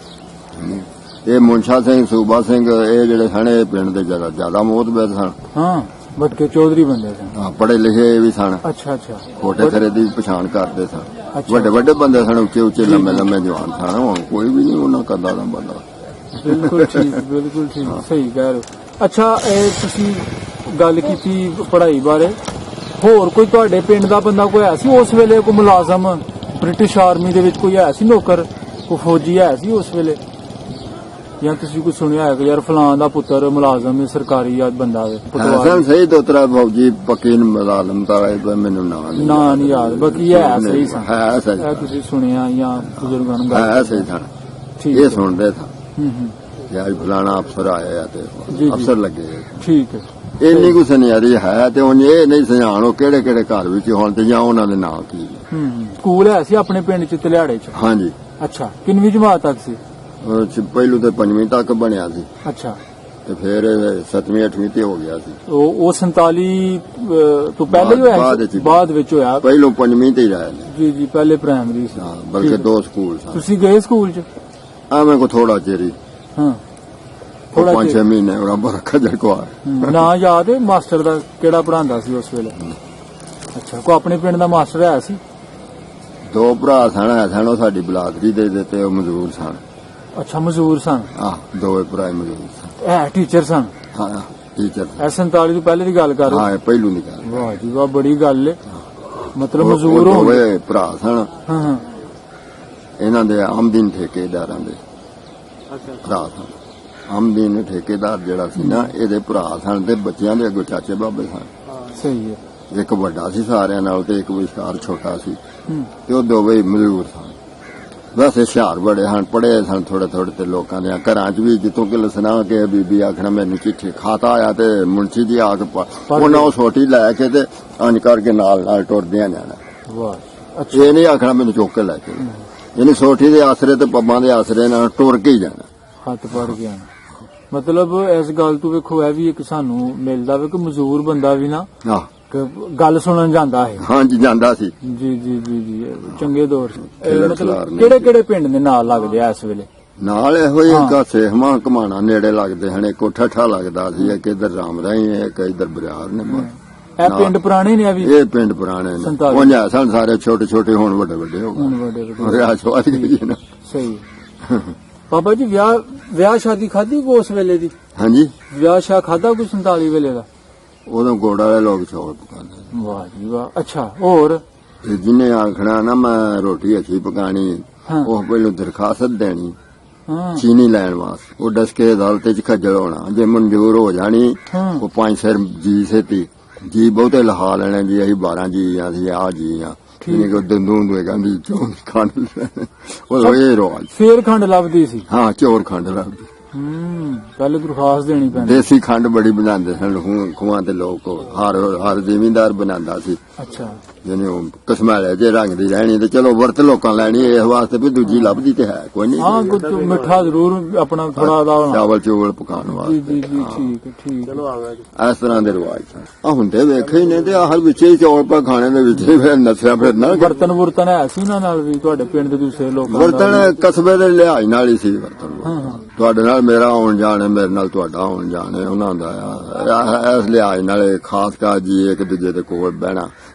ਇਹ ਮੁੰਸ਼ਾ ਸਿੰਘ, ਸੂਬਾ ਸਿੰਘ, ਇਹ ਜਿਹੜੇ ਸਨ ਇਹ ਪਿੰਡ ਦੇ ਜ਼ਿਆਦਾ ਮੋਹਤਬਰ ਸਨ। ਹਾਂ, ਬਟਕੇ ਚੌਧਰੀ ਬੰਦੇ ਸਨ। ਪੜ੍ਹੇ ਲਿਖੇ ਵੀ ਸਨ। ਅੱਛਾ। ਛੋਟੇ ਥਰੇ ਦੀ ਪਛਾਣ ਕਰਦੇ ਸਨ। ਅੱਛਾ। ਵੱਡੇ ਬੰਦੇ ਸਨ, ਉੱਚੇ ਲੰਮੇ ਜਵਾਨ ਸਨ। ਹੁਣ ਕੋਈ ਵੀ ਨਹੀਂ ਉਹਨਾਂ ਕਦਾ ਦਾ ਬੰਦਾ। ਬਿਲਕੁਲ ਠੀਕ, ਸਹੀ ਕਹਿ ਰਹੇ ਹੋ। ਅੱਛਾ, ਇਹ ਤੁਸੀਂ ਗੱਲ ਕੀਤੀ ਪੜ੍ਹਾਈ ਬਾਰੇ, ਹੋਰ ਕੋਈ ਤੁਹਾਡੇ ਪਿੰਡ ਦਾ ਬੰਦਾ ਕੋਈ ਹੈ ਸੀ ਉਸ ਵੇਲੇ, ਕੋਈ ਮੁਲਾਜ਼ਮ ਬ੍ਰਿਟਿਸ਼ ਆਰਮੀ ਦੇ ਵਿੱਚ ਕੋਈ ਹੈ ਸੀ, ਨੌਕਰ, ਕੋਈ ਫੌਜੀ ਹੈ ਸੀ ਉਸ ਵੇਲੇ? ਜਾਂ ਤੁਸੀਂ ਕੋਈ ਸੁਣਿਆ ਹੈ ਕਿ ਯਾਰ ਫਲਾਂ ਦਾ ਪੁੱਤਰ ਮੁਲਾਜ਼ਮ ਹੈ ਸਰਕਾਰੀ ਜਾਂ ਬੰਦਾ ਹੈ ਹਸਨ ਸਹੀ ਦੋਤਰਾ ਫੌਜੀ ਪੱਕੀ ਮੁਲਾਜ਼ਮ ਤਾਂ ਮੈਨੂੰ ਨਾ ਨਹੀਂ ਯਾਦ ਬਾਕੀ ਹੈ ਸਹੀ ਸਨ ਹੈ ਸਹੀ ਇਹ ਤੁਸੀਂ ਸੁਣਿਆ ਜਾਂ ਬਜ਼ੁਰਗਾਂ ਨੂੰ ਹੈ ਸਹੀ ਸਨ ਠੀਕ ਇਹ ਸੁਣਦੇ ਥਾ ਹੂੰ ਯਾਰ ਫਲਾਣਾ ਅਫਸਰ ਆਇਆ ਤੇ ਜੀ। ਅਫਸਰ ਲੱਗੇ ਠੀਕ ਹੈ ਇੰਨੀ ਕੁ ਸੁਨਿਆਰੀ ਹੈ ਤੇ ਹੁਣ ਇਹ ਨਹੀਂ ਸਿਆਣੋ ਕਿਹੜੇ ਕਿਹੜੇ ਘਰ ਵਿੱਚ ਹੁਣ ਤੇ ਜਾਂ ਉਹਨਾਂ ਦੇ ਨਾਂ ਕੀ ਸਕੂਲ ਹੈ ਸੀ ਆਪਣੇ ਪਿੰਡ ਚ ਤਲਿਆੜੇ ਚ ਹਾਂਜੀ ਅੱਛਾ ਕਿੰਨਵੀਂ ਜਮਾਤ ਤੱਕ ਸੀ ਉਹ ਪਹਿਲੂ ਤੇ 5ਵੀਂ ਤੱਕ ਬਣਿਆ ਸੀ ਅੱਛਾ ਤੇ ਫਿਰ 7ਵੀਂ 8ਵੀਂ ਤੇ ਹੋ ਗਿਆ ਸੀ ਉਹ 47 ਤੋਂ ਪਹਿਲੇ ਹੀ ਹੋਇਆ ਸੀ? ਬਾਅਦ ਵਿੱਚ ਹੋਇਆ ਪਹਿਲੋਂ 5ਵੀਂ ਤੇ ਹੀ ਰਹੇ ਨੇ ਜੀ ਜੀ ਪਹਿਲੇ ਪ੍ਰਾਇਮਰੀ ਸੀ ਹਾਂ ਬਲਕਿ 2 ਸਕੂਲ ਸਨ ਤੁਸੀਂ ਗਏ ਸਕੂਲ ਚ ਐਵੇਂ ਕੋ ਥੋੜਾ ਚਿਰ ਹੀ ਹਾਂ 5-6 ਮਹੀਨੇ ਉਹ ਬੜਾ ਖੱਜਲ ਖੁਆਰ ਨਾ ਯਾਦ ਹੈ ਮਾਸਟਰ ਦਾ ਕਿਹੜਾ ਪੜਾਉਂਦਾ ਸੀ ਉਸ ਵੇਲੇ ਅੱਛਾ ਕੋ ਆਪਣੇ ਪਿੰਡ ਦਾ ਮਾਸਟਰ ਹੈ ਸੀ 2 ਭਰਾ ਸਨ ਉਹ ਸਾਡੀ ਬਲਾਦਰੀ ਦੇ ਤੇ ਉਹ ਮਜ਼ਦੂਰ ਸਨ ਅੱਛਾ ਮਜ਼ਦੂਰ ਸਨ ਦੋਵੇਂ ਭਰਾ ਮਜ਼ਦੂਰ ਸਨ ਇਹ ਟੀਚਰ ਸਨ ਹਾਂ ਟੀਚਰ ਇਹ 47 ਤੋਂ ਪਹਿਲੇ ਦੀ ਗੱਲ ਕਰ ਰਹੇ ਹਾਂ ਇਹ ਪਹਿਲੂ ਦੀ ਗੱਲ ਵਾਹ ਜੀ ਵਾਹ ਬੜੀ ਗੱਲ ਹੈ ਮਤਲਬ ਮਜ਼ਦੂਰ ਹੋ ਗਏ ਦੋਵੇਂ ਭਰਾ ਸਨ ਹਾਂ ਇਹਨਾਂ ਦੇ ਆਮਦੀਨ ਠੇਕੇਦਾਰਾਂ ਦੇ ਭਰਾ ਸਨ ਆਮਦੀਨ ਠੇਕੇਦਾਰ ਜਿਹੜਾ ਸੀ ਨਾ ਇਹਦੇ ਭਰਾ ਸਨ ਤੇ ਬੱਚਿਆਂ ਦੇ ਅੱਗੋਂ ਚਾਚੇ ਬਾਬੇ ਸਨ ਸਹੀ ਹੈ ਇੱਕ ਵੱਡਾ ਸੀ ਸਾਰਿਆਂ ਨਾਲ ਤੇ ਇੱਕ ਵਿਚਕਾਰ ਛੋਟਾ ਸੀ ਤੇ ਉਹ ਦੋਵੇਂ ਮਜ਼ਦੂਰ ਸਨ ਵੈਸੇ ਹੁਸ਼ਿਆਰ ਬੜੇ ਹਨ ਪੜ੍ਹੇ ਸਨ ਥੋੜੇ ਥੋੜੇ ਤੇ ਲੋਕਾਂ ਦੇ ਘਰਾਂ 'ਚ ਵੀ ਜਿੱਥੋਂ ਕਿ ਲਸਣਾ ਕੇ ਬੀਬੀ ਆਖਣਾ ਮੈਨੂੰ ਚਿੱਠੀ ਖਾਤਾ ਆਇਆ ਤੇ ਮੁੰਸ਼ੀ ਜੀ ਆ ਕੇ ਉਹਨਾਂ ਉਹ ਛੋਟੀ ਲੈ ਕੇ ਤੇ ਅੰਜ ਕਰਕੇ ਨਾਲ ਟੁਰਦਿਆਂ ਜਾਣਾ ਵਾਹ ਇਹ ਨਹੀਂ ਆਖਣਾ ਮੈਨੂੰ ਚੁੱਕ ਕੇ ਲੈ ਕੇ ਇਹਨੇ ਛੋਟੀ ਦੇ ਆਸਰੇ ਤੇ ਪੱਬਾਂ ਦੇ ਆਸਰੇ ਨਾਲ ਟੁਰ ਕੇ ਹੀ ਜਾਣਾ ਹੱਥ ਪੜ ਗਿਆ ਮਤਲਬ ਇਸ ਗੱਲ ਤੋਂ ਵੇਖੋ ਇਹ ਵੀ ਇੱਕ ਸਾਨੂੰ ਮਿਲਦਾ ਵੇ ਕਿ ਮਜ਼ਦੂਰ ਬੰਦਾ ਵੀ ਨਾ ਗੱਲ ਸੁਣਨ ਜਾਂਦਾ ਹੈ ਹਾਂਜੀ ਜਾਂਦਾ ਸੀ ਜੀ ਜੀ ਜੀ ਜੀ ਚੰਗੇ ਦੌਰ ਮਤਲਬ ਕਿਹੜੇ ਕਿਹੜੇ ਪਿੰਡ ਦੇ ਨਾਲ ਲੱਗਦੇ ਆ ਇਸ ਵੇਲੇ ਨਾਲ ਇਹੋ ਹੀ ਸੇਹਮਾ ਘਮਾਣਾ ਨੇੜੇ ਲੱਗਦੇ ਹਨ ਇੱਕ ਠੱਠਾ ਲੱਗਦਾ ਸੀ ਇੱਕ ਇਧਰ ਰਾਮਰਾਈ ਹੈ ਇੱਕ ਇਧਰ ਬਰਿਆਰ ਨੇ ਇਹ ਪਿੰਡ ਪੁਰਾਣੇ ਨੇ ਵੀ ਇਹ ਪਿੰਡ ਪੁਰਾਣੇ ਨੇ ਉਹਨਾਂ ਸਨ ਸਾਰੇ ਛੋਟੇ ਛੋਟੇ ਹੁਣ ਵੱਡੇ ਵੱਡੇ ਹੋ ਗਏ ਰਿਆਸ ਵਾਲੀ ਗਈ ਨਾ ਸਹੀ ਬਾਬਾ ਜੀ ਵਿਆਹ ਸ਼ਾਦੀ ਖਾਦੀ ਕੋ ਉਸ ਵੇਲੇ ਦੀ ਹਾਂਜੀ ਵਿਆਹ ਸ਼ਾ ਖਾਦਾ ਕੋਈ 47 ਵੇਲੇ ਦਾ ਉਦੋਂ ਗੋੜ ਵਾਲੇ ਲੋਕ ਚੌਲ ਪਕਾਉਂਦੇ ਵਾਹ ਜੀ ਵਾਹ ਅੱਛਾ ਹੋਰ ਜਿਹਨੇ ਆਖਣਾ ਨਾ ਮੈਂ ਰੋਟੀ ਅੱਛੀ ਪਕਾਣੀ ਉਹ ਪਹਿਲਾਂ ਦਰਖਾਸਤ ਦੇਣੀ ਚੀਨੀ ਲੈਣ ਵਾਸਤੇ ਉਹ ਡਸਕੇ ਅਦਾਲਤ ਚ ਖੱਜਲ ਹੋਣਾ ਜੇ ਮਨਜ਼ੂਰ ਹੋ ਜਾਣੀ ਉਹ 5 ਸਿਰ ਜੀ ਸੇਤੀ ਜੀ ਬਹੁਤੇ ਲਹਾ ਲੈਣੇ ਜੀ ਅਸੀਂ 12 ਜੀ ਆ ਸੀ ਆ ਜੀ ਆ ਠੀਕ ਹੈ ਦੰਦੂ ਦੇ ਗਾਂਧੀ ਚੋਂ ਖੰਡ ਉਹ ਇਹ ਰੋਜ਼ ਫੇਰ ਖੰਡ ਲੱਭਦੀ ਸੀ ਹਾਂ ਚੋਰ ਖੰਡ ਲੱਭਦੀ ਪਹਿਲੇ ਦਰਖਾਸਤ ਦੇਣੀ ਪੈਂਦੀ ਦੇਸੀ ਖੰਡ ਬੜੀ ਬਣਾਉਂਦੇ ਸਨ ਖੂਹਾਂ ਦੇ ਲੋਕ ਹਰ ਜ਼ਿਮੀਂਦਾਰ ਬਣਾਉਂਦਾ ਸੀ ਅੱਛਾ ਜਿਹਨੇ ਉਹ ਕਸਮਾਲੇ ਜੇ ਰੰਗ ਦੀ ਰਹਿਣੀ ਤੇ ਚਲੋ ਵਰਤ ਲੋਕਾਂ ਲੈਣੀ ਇਸ ਵਾਸਤੇ ਵੀ ਦੂਜੀ ਲੱਭਦੀ ਤੇ ਹੈ ਕੋਈ ਨਹੀਂ ਹਾਂ ਕੁਝ ਮਿੱਠਾ ਜ਼ਰੂਰ ਆਪਣਾ ਥੋੜਾ ਦਾ ਚਾਵਲ ਚੋਲ ਪਕਾਉਣ ਵਾਸਤੇ ਜੀ ਜੀ ਠੀਕ ਠੀਕ ਚਲੋ ਆ ਗਿਆ ਇਸ ਤਰ੍ਹਾਂ ਦੇ ਰਿਵਾਜ ਸਨ ਆ ਹੁੰਦੇ ਵੇਖੇ ਹੀ ਨੇ ਤੇ ਹਰ ਵਿੱਚ ਹੀ ਚੌਲ ਪਾ ਖਾਣੇ ਦੇ ਵਿੱਚ ਹੀ ਫਿਰ ਨਸਿਆ ਫਿਰਨਾ ਬਰਤਨ ਹੈ ਸੀ ਉਹਨਾਂ ਨਾਲ ਵੀ ਤੁਹਾਡੇ ਪਿੰਡ ਦੇ ਦੂਸਰੇ ਲੋਕ ਬਰਤਨ ਕਸਬੇ ਦੇ ਲਿਹਾਜ਼ ਨਾਲ ਹੀ ਸੀ ਬਰਤਨ ਤੁਹਾਡੇ ਨਾਲ ਮੇਰਾ ਆਉਣ ਜਾਣ ਹੈ ਮੇਰੇ ਨਾਲ ਤੁਹਾਡਾ ਆਉਣ ਜਾਣ ਹੈ ਉਹਨਾਂ ਦਾ ਇਸ ਲਿਹਾਜ਼ ਨਾਲ ਖਾਸ ਕਰ ਜੀ ਇੱਕ ਦੂਜੇ ਦੇ ਕੋਲ ਬਹਿਣਾ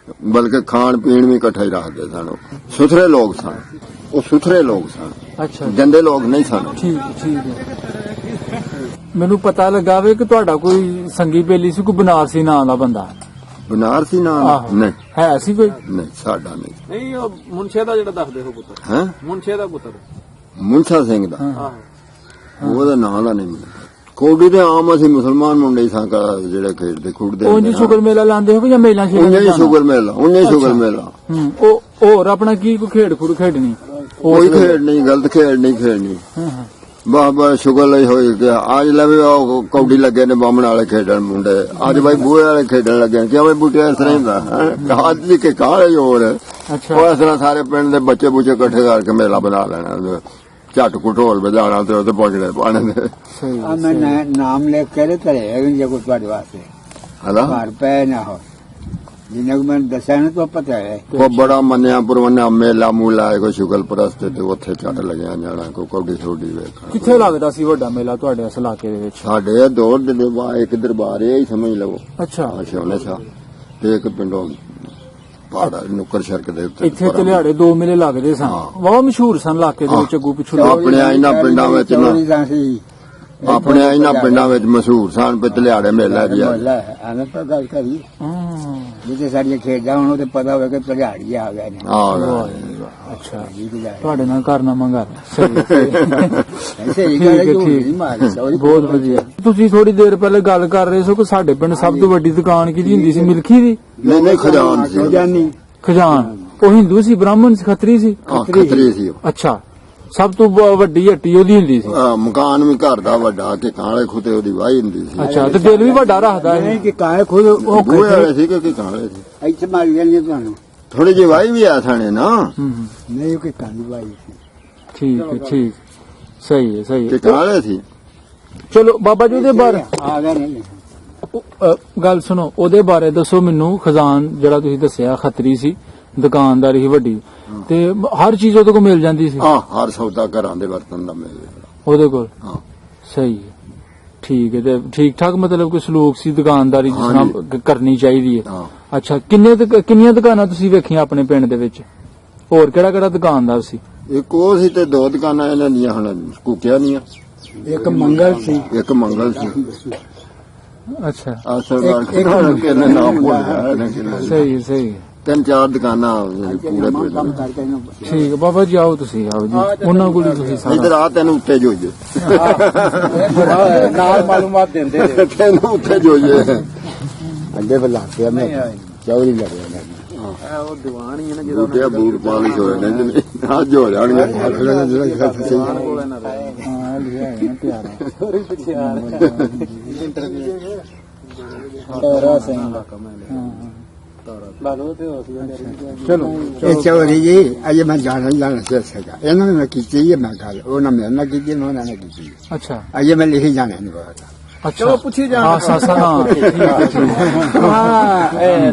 ਬਲਕਿ ਖਾਣ ਪੀਣ ਵੀ ਇਕੱਠਾ ਹੀ ਰੱਖਦੇ ਸਨ ਸੁਥਰੇ ਲੋਕ ਸਨ ਉਹ ਸੁਥਰੇ ਲੋਕ ਸਨ ਅੱਛਾ ਗੰਦੇ ਲੋਕ ਨਹੀਂ ਸਨ ਠੀਕ ਠੀਕ ਹੈ ਮੈਨੂੰ ਪਤਾ ਲੱਗਾ ਵੇ ਕਿ ਤੁਹਾਡਾ ਕੋਈ ਸੰਗੀ ਬੇਲੀ ਸੀ ਕੋਈ ਬਨਾਰਸੀ ਨਾਂ ਦਾ ਬੰਦਾ ਬਨਾਰਸੀ ਨਾਂ ਨਹੀਂ ਹੈ ਸੀ ਕੋਈ ਨਹੀਂ ਸਾਡਾ ਨਹੀਂ ਉਹ ਮੁਨਸ਼ੇ ਦਾ ਜਿਹੜਾ ਦੱਸਦੇ ਹੋ ਪੁੱਤਰ ਹੈ ਮੁਨਸ਼ੇ ਦਾ ਪੁੱਤਰ ਮੁਨਸ਼ਾ ਸਿੰਘ ਦਾ ਉਹਦਾ ਨਾਂ ਦਾ ਨਹੀਂ ਮੈਨੂੰ ਕੋਡੀ ਦੇ ਆਮ ਅਸੀਂ ਮੁਸਲਮਾਨ ਮੁੰਡੇ ਸਾਂ ਜਿਹੜੇ ਖੇਡਦੇ ਖੁੱਡਦੇ ਉਹ ਜੀ ਸ਼ੁਗਰ ਮੇਲਾ ਲਾਉਂਦੇ ਹੋ ਜਾਂ ਮੇਲਾ ਉਹਨੇ ਸ਼ੁਗਰ ਮੇਲਾ ਉਹ ਹੋਰ ਆਪਣਾ ਕੀ ਕੋਈ ਖੇਡ ਖੁੱਡ ਖੇਡਣੀ ਕੋਈ ਖੇਡ ਨਹੀਂ ਗਲਤ ਖੇਡ ਨਹੀਂ ਖੇਡਣੀ ਬਾਬਾ ਸ਼ੁਗਰ ਲਈ ਹੋਈ ਕਿ ਅੱਜ ਲਵੇ ਉਹ ਕੌਡੀ ਲੱਗੇ ਨੇ ਬਾਹਮਣ ਵਾਲੇ ਖੇਡਣ ਮੁੰਡੇ ਅੱਜ ਬਾਈ ਬੂਹੇ ਵਾਲੇ ਖੇਡਣ ਲੱਗੇ ਕਿਵੇਂ ਬੂਟੇ ਇਸ ਤਰ੍ਹਾਂ ਹੁੰਦਾ ਅੱਜ ਵੀ ਕਿ ਕਾਲੇ ਹੋਰ ਅੱਛਾ ਉਹ ਇਸ ਤਰ੍ਹਾਂ ਸਾਰੇ ਪਿੰਡ ਦੇ ਬੱਚੇ ਬੁੱਚੇ ਇਕੱਠੇ ਕਰਕੇ ਮੇਲਾ ਬਣਾ ਲੈਣਾ ਝੱਟ ਢੋਲ ਵਜਾਣਾ ਤੇ ਉਹਦੇ ਪਹੁੰਚਣੇ ਪਾਣੇ ਦੇ ਮੈਂ ਨਾਮ ਲਿਖ ਕੇ ਘਰੇ ਜੇ ਕੋਈ ਤੁਹਾਡੇ ਵਾਸਤੇ ਘਰ ਪੈ ਨਾ ਹੋ ਜਿੰਨਾ ਮੈਨੂੰ ਦੱਸਿਆ ਨਾ ਤਾਂ ਪਤਾ ਹੈ ਉਹ ਬੜਾ ਮੰਨਿਆ ਪੁਰਵੰਨਾ ਮੇਲਾ ਮੂਲਾ ਕੋਈ ਸ਼ੁਗਲ ਪ੍ਰਸਤ ਤੇ ਉੱਥੇ ਝੱਟ ਲੱਗਿਆ ਜਾਣਾ ਕੋਈ ਕੌਡੀ ਥੋੜੀ ਵੇਖਣਾ ਕਿੱਥੇ ਲੱਗਦਾ ਸੀ ਵੱਡਾ ਮੇਲਾ ਤੁਹਾਡੇ ਇਸ ਇਲਾਕੇ ਦੇ ਵਿੱਚ ਸਾਡੇ ਦੋ ਦਰਬਾਰ ਇੱਕ ਦਰਬਾਰ ਇਹ ਹੀ ਸਮਝ ਲਵੋ ਅੱਛਾ ਸ਼ੋਨੇ ਸ਼ਾਹ ਤੇ ਇੱਕ ਪਿੰਡੋਂ ਪਹਾੜਾ ਨੁੱਕਰ ਸ਼ਰਕ ਦੇ ਉੱਤੇ ਇੱਥੇ ਤਲਿਆੜੇ 2 ਮੇਲੇ ਲੱਗਦੇ ਸਨ ਬਹੁਤ ਮਸ਼ਹੂਰ ਸਨ ਇਲਾਕੇ ਦੇ ਵਿੱਚ ਅੱਗੂ ਪਿਛੂ ਆਪਣੇ ਇਹਨਾਂ ਪਿੰਡਾਂ ਵਿੱਚ ਮਸ਼ਹੂਰ ਸਨ ਤਲਿਆੜੇ ਮੇਲਾ ਜੀ ਆਨੰਦ ਗੱਲ ਕਰੀ ਜਿੱਥੇ ਸਾਡੀਆਂ ਖੇਡਾਂ ਹੁਣ ਉਹਦੇ ਪਤਾ ਹੋਵੇ ਕਿ ਪਹਾੜੀ ਆ ਗਏ ਨੇ ਅੱਛਾ ਤੁਹਾਡੇ ਨਾਲ ਕਾਰਨਾਮਾ ਕਰ ਸਹੀ ਸਹੀ ਗੱਲ ਹੈ ਕਿ ਬਹੁਤ ਵਧੀਆ। ਤੁਸੀਂ ਥੋੜੀ ਦੇਰ ਪਹਿਲੇ ਗੱਲ ਕਰ ਰਹੇ ਸੀ ਕਿ ਸਾਡੇ ਪਿੰਡ ਸਭ ਤੋਂ ਵੱਡੀ ਦੁਕਾਨ ਕਿਹਦੀ ਹੁੰਦੀ ਸੀ? ਮਿਲਖੀ ਦੀ? ਨਹੀਂ ਖਜ਼ਾਨ ਸੀ। ਖਜ਼ਾਨ। ਉਹ ਹਿੰਦੂ ਸੀ, ਬ੍ਰਾਹਮਣ ਸੀ, ਖੱਤਰੀ ਸੀ? ਖੱਤਰੀ ਸੀ। ਅੱਛਾ, ਸਭ ਤੋਂ ਵੱਡੀ ਹੱਟੀ ਉਹਦੀ ਹੁੰਦੀ ਸੀ? ਮਕਾਨ ਵੀ ਘਰ ਦਾ ਵੱਡਾ ਕਿ ਕਾਲੇ ਖੁੱਤੇ ਉਹਦੀ ਵਾਹੀ ਹੁੰਦੀ ਸੀ। ਅੱਛਾ, ਤੇ ਦਿਲ ਵੀ ਵੱਡਾ ਰੱਖਦਾ ਹੈ ਕਿ ਕਾਲੇ ਖੁਦ ਉਹ ਵਾਲੇ ਸੀ ਕਿ ਕਾਲੇ ਸੀ। ਇੱਥੇ ਮਾਰੀ ਜਾਂਦੀ ਤੁਹਾਨੂੰ ਥੋੜੀ ਜਿਹੀ ਵਾਹੀ ਵੀ ਆ ਥਾਣੇ ਨਾ। ਨਹੀਂ ਕਿ ਕਾਲੀ ਵਾਈ ਸੀ। ਠੀਕ ਹੈ, ਠੀਕ, ਸਹੀ ਹੈ, ਸਹੀ ਕਿ ਹੈ। ਕਾਲੇ ਸੀ। ਚਲੋ ਬਾਬਾ ਜੀ ਉਹਦੇ ਬਾਰੇ ਆ ਗਏ ਨੇ ਗੱਲ ਸੁਣੋ, ਉਹਦੇ ਬਾਰੇ ਦੱਸੋ ਮੈਨੂੰ। ਖਜ਼ਾਨ ਜਿਹੜਾ ਤੁਸੀਂ ਦੱਸਿਆ ਖੱਤਰੀ ਸੀ, ਦੁਕਾਨਦਾਰੀ ਸੀ ਵੱਡੀ, ਤੇ ਹਰ ਚੀਜ਼ ਉਹਦੇ ਕੋਲ ਮਿਲ ਜਾਂਦੀ ਸੀ? ਹਰ ਸੌਦਾ ਘਰਾਂ ਦੇ ਬਰਤਨ ਦਾ ਮਿਲ ਜਾਂਦਾ ਉਹਦੇ ਕੋਲ। ਸਹੀ ਹੈ, ਠੀਕ ਹੈ। ਤੇ ਠੀਕ ਠਾਕ ਮਤਲਬ ਕਿ ਸਲੂਕ ਸੀ ਦੁਕਾਨਦਾਰੀ ਜਿਸ ਤਰ੍ਹਾਂ ਕਰਨੀ ਚਾਹੀਦੀ ਹੈ? ਅੱਛਾ, ਕਿੰਨੀਆਂ ਦੁਕਾਨਾਂ ਤੁਸੀਂ ਵੇਖੀਆਂ ਆਪਣੇ ਪਿੰਡ ਦੇ ਵਿੱਚ? ਹੋਰ ਕਿਹੜਾ ਦੁਕਾਨਦਾਰ ਸੀ? ਇੱਕ ਉਹ ਸੀ ਤੇ 2 ਦੁਕਾਨਾਂ ਇਹਨਾਂ ਦੀਆਂ ਹੁਣ ਕੁੱਕਿਆ ਨਹੀਂ। ਇੱਕ ਮੰਗਲ ਸੀ। ਇੱਕ ਮੰਗਲ ਸੀ। ਅੱਛਾ, ਕਿਹਨੇ ਨਾਮ ਭੁੱਲ ਸਹੀ ਸਹੀ। 3-4 ਦੁਕਾਨਾਂ ਪੂਰੇ ਕੰਮ ਕਰਕੇ ਇਹਨੂੰ ਠੀਕ ਹੈ ਬਾਬਾ ਜੀ, ਆਓ ਤੁਸੀਂ, ਆਓ ਜੀ, ਉਹਨਾਂ ਕੋਲ ਹੀ ਤੁਸੀਂ ਇਧਰ ਆ ਤੈਨੂੰ ਉੱਤੇ ਜੋਈਏ ਨਾਲ ਮਾਲੂਮਾਤ ਦਿੰਦੇ ਤੈਨੂੰ ਉੱਤੇ ਜੋਈਏ ਅੱਗੇ ਬੁਲਾਤੇ ਮੈਂ ਚੌੜੀ ਲੱਗਿਆ ਉਹ ਦੀਵਾਨ ਹੀ ਹੈ ਨਾ ਬੂਟੇ ਬੂਟ ਪਾਲਿਸ਼ ਹੋਏ ਨੇ ਜਿਹਨੇ ਅੱਜ ਹੋ ਜਾਣਗੇ। ਹਾਂ, ਲਿਆ ਹੈ ਨਾ ਪਿਆਰਾ ਤਾਰਾ ਸਿੰਘ ਦਾ ਚਲੋ ਇਹ ਚੌੜੀ ਜੀ ਅਜੇ ਮੈਂ ਜਾਣਾ ਸੀਗਾ ਇਹਨਾਂ ਨੇ ਕੀਤੀ ਹੈ। ਮੈਂ ਗੱਲ ਉਹਨਾਂ ਮੇਰੇ ਨਾਲ ਕੀਤੀ, ਉਹਨਾਂ ਨੇ ਕੀਤੀ। ਅੱਛਾ, ਅਜੇ ਮੈਂ ਲਿਖੀ ਜਾਣਾ ਨਹੀਂ ਪਤਾ। ਚਲੋ ਪੁੱਛੀ ਜਾ। ਹਾਂ ਸਾਸਾ ਹਾਂ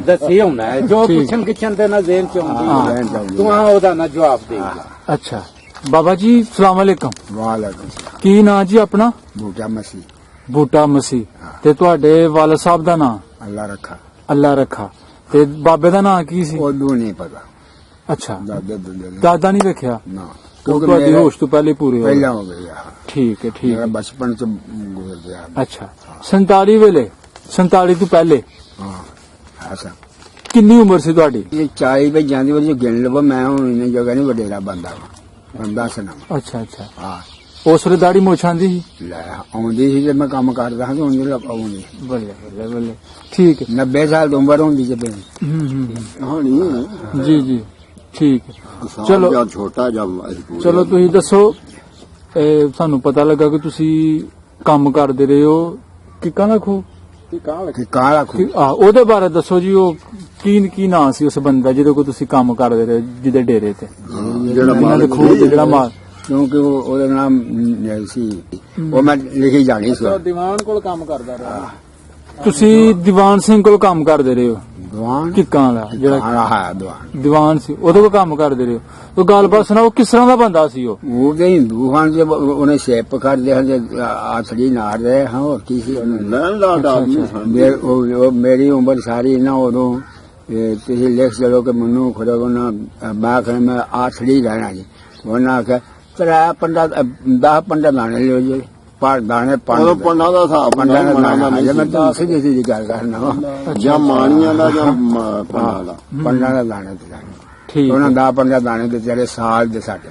ਦੱਸੀ ਹੋਣਾ ਹੈ ਜੋ ਪੁੱਛਣ ਕਿਛਣ ਦੇ ਨਾ ਜ਼ੇਨ ਚ ਹੁੰਦੀ ਤੂੰ ਉਹਦਾ ਨਾ ਜਵਾਬ ਦੇ। ਅੱਛਾ ਬਾਬਾ ਜੀ, ਸਲਾਮ ਅਲੈਕਮ। ਵਾਲੇਕੁਮ ਕੀ ਨਾਂ ਜੀ ਆਪਣਾ? ਬੂਟਾ ਮਸੀ ਬੂਟਾ ਮਸੀਹ। ਤੇ ਤੁਹਾਡੇ ਵਾਲਦ ਸਾਹਿਬ ਦਾ ਨਾਂ? ਅੱਲਾ ਰੱਖਾ। ਅੱਲਾ ਰੱਖਾ। ਤੇ ਬਾਬੇ ਦਾ ਨਾਂ ਕੀ ਸੀ? ਉਦੋਂ ਨਹੀਂ ਪਤਾ। ਅੱਛਾ, ਦਾਦਾ ਦਾਦਾ ਨਹੀਂ ਵੇਖਿਆ? ਨਾ, ਉਹ ਤੁਹਾਡੀ ਹੋਸ਼ ਤੋਂ ਪਹਿਲੇ ਪੂਰੇ ਹੋ ਗਏ? ਪਹਿਲਾਂ ਹੋ ਗਿਆ। ਠੀਕ ਹੈ, ਠੀਕ ਮੇਰਾ ਹੈ। ਬਚਪਨ ਚ ਗੁਜ਼ਰ ਗਿਆ। ਅੱਛਾ, 47 ਵੇਲੇ? 47 ਤੋਂ ਪਹਿਲੇ? ਹਾਂ ਐਸਾ। ਕਿੰਨੀ ਉਮਰ ਸੀ ਤੁਹਾਡੀ? ਇਹ 40 ਵਜੇ ਜਾਂਦੀ ਵਜੇ ਗਿਣ ਲਵੋ। ਮੈਂ ਹੁਣ ਇਹਨੇ ਜਗ੍ਹਾ ਨਹੀਂ ਵਡੇਰਾ ਬੰਦਾ ਸੁਣਾ। ਅੱਛਾ ਅੱਛਾ। ਹਾਂ, ਉਸ ਵੇਲੇ ਦਾੜੀ ਮੁੱਛ ਆਂਦੀ ਸੀ? ਲੈ ਆਉਂਦੀ ਸੀ ਤੇ ਮੈਂ ਕੰਮ ਕਰਦਾ ਹਾਂ ਤੇ ਹੁਣ ਜਿਹੜਾ ਆਉਂਦੀ। ਬੱਲੇ ਬੱਲੇ ਬੱਲੇ, ਠੀਕ ਹੈ। 90 ਸਾਲ ਦੀ ਉਮਰ ਹੁੰਦੀ ਜੇ ਬਈ। ਜੀ ਜੀ, ਠੀਕ ਹੈ। ਚਲੋ ਜਾਂ ਛੋਟਾ ਜਾਂ ਚਲੋ ਤੁਸੀਂ ਦੱਸੋ, ਸਾਨੂੰ ਪਤਾ ਲੱਗਾ ਕਿ ਤੁਸੀਂ ਕੰਮ ਕਰਦੇ ਰਹੇ ਹੋ ਕਿੱਕਾਂ ਦਾ ਖੂਹ? ਕਿ ਕਾਲਾ ਖੂ ਉਹਦੇ ਬਾਰੇ ਦੱਸੋ ਜੀ। ਉਹ ਕੀ ਨਾਂ ਸੀ ਉਸ ਬੰਦੇ ਦਾ ਜਿਹਦੇ ਕੋਲ ਤੁਸੀਂ ਕੰਮ ਕਰਦੇ ਰਹੇ, ਜਿਹਦੇ ਡੇਰੇ ਤੇ? ਜਿਹੜਾ ਦੇ ਖੂਹ ਤੇ ਜਿਹੜਾ ਮਾਲ? ਕਿਉਂਕਿ ਉਹਦਾ ਨਾਮ ਸੀ, ਉਹ ਮੈਂ ਲਿਖੀ ਜਾਣੀ ਸੀ। ਦੀਵਾਨ ਕੋਲ ਕੰਮ ਕਰਦਾ ਰਿਹਾ। ਤੁਸੀਂ ਦੀਵਾਨ ਸਿੰਘ ਕੋਲ ਕੰਮ ਕਰਦੇ ਰਹੇ ਹੋ? ਦੀਵਾਨ ਕਿੱਕਾਂ ਵਾਲਾ ਜਿਹੜਾ ਹੈ ਦੀਵਾਨ ਦੀਵਾਨ ਸੀ, ਉਹਦੇ ਕੋਲ ਕੰਮ ਕਰਦੇ ਰਹੇ ਹੋ? ਉਹ ਗੱਲਬਾਤ ਸੁਣਾਓ, ਕਿਸ ਤਰ੍ਹਾਂ ਦਾ ਬੰਦਾ ਸੀ ਉਹ? ਉਹ ਤੇ ਹਿੰਦੂ ਹਨ ਜੇ ਉਹਨੇ ਸੇਪ ਕਰਦੇ ਹਨ, ਆਥੜੀ ਨਾੜ ਰਹੇ ਹਾਂ। ਹੋਰ ਕੀ ਸੀ ਉਹ ਮੇਰੀ ਉਮਰ ਸਾਰੀ ਨਾ ਉਦੋਂ ਤੁਸੀਂ ਲਿਖ ਚਲੋ ਕਿ ਮੈਨੂੰ ਖੁਦਾ ਮੈਂ ਆਖਿਆ ਮੈਂ ਆਥੜੀ ਰਹਿਣਾ ਜੀ। ਉਹਨਾਂ ਆਖਿਆ 10-15 ਦਾਣੇ ਲਿਓ ਜੀ। ਦਾਣੇ ਪੰਡਾ ਦਾ ਹਿਸਾਬ ਮੈਂ ਤਾਂ ਸਿੱਧੀ ਗੱਲ ਕਰਨਾ ਜਾਂ ਮਾਣੀਆਂ ਦਾ ਜਾਂ ਪੰਡਾਂ ਦਾ ਦਾਣੇ ਤੇ ਠੀਕ। ਉਹਨਾਂ 10-15 ਦਾਣੇ ਤੇ ਤੇਰੇ ਸਾਲ ਦੇ ਸਾਡੇ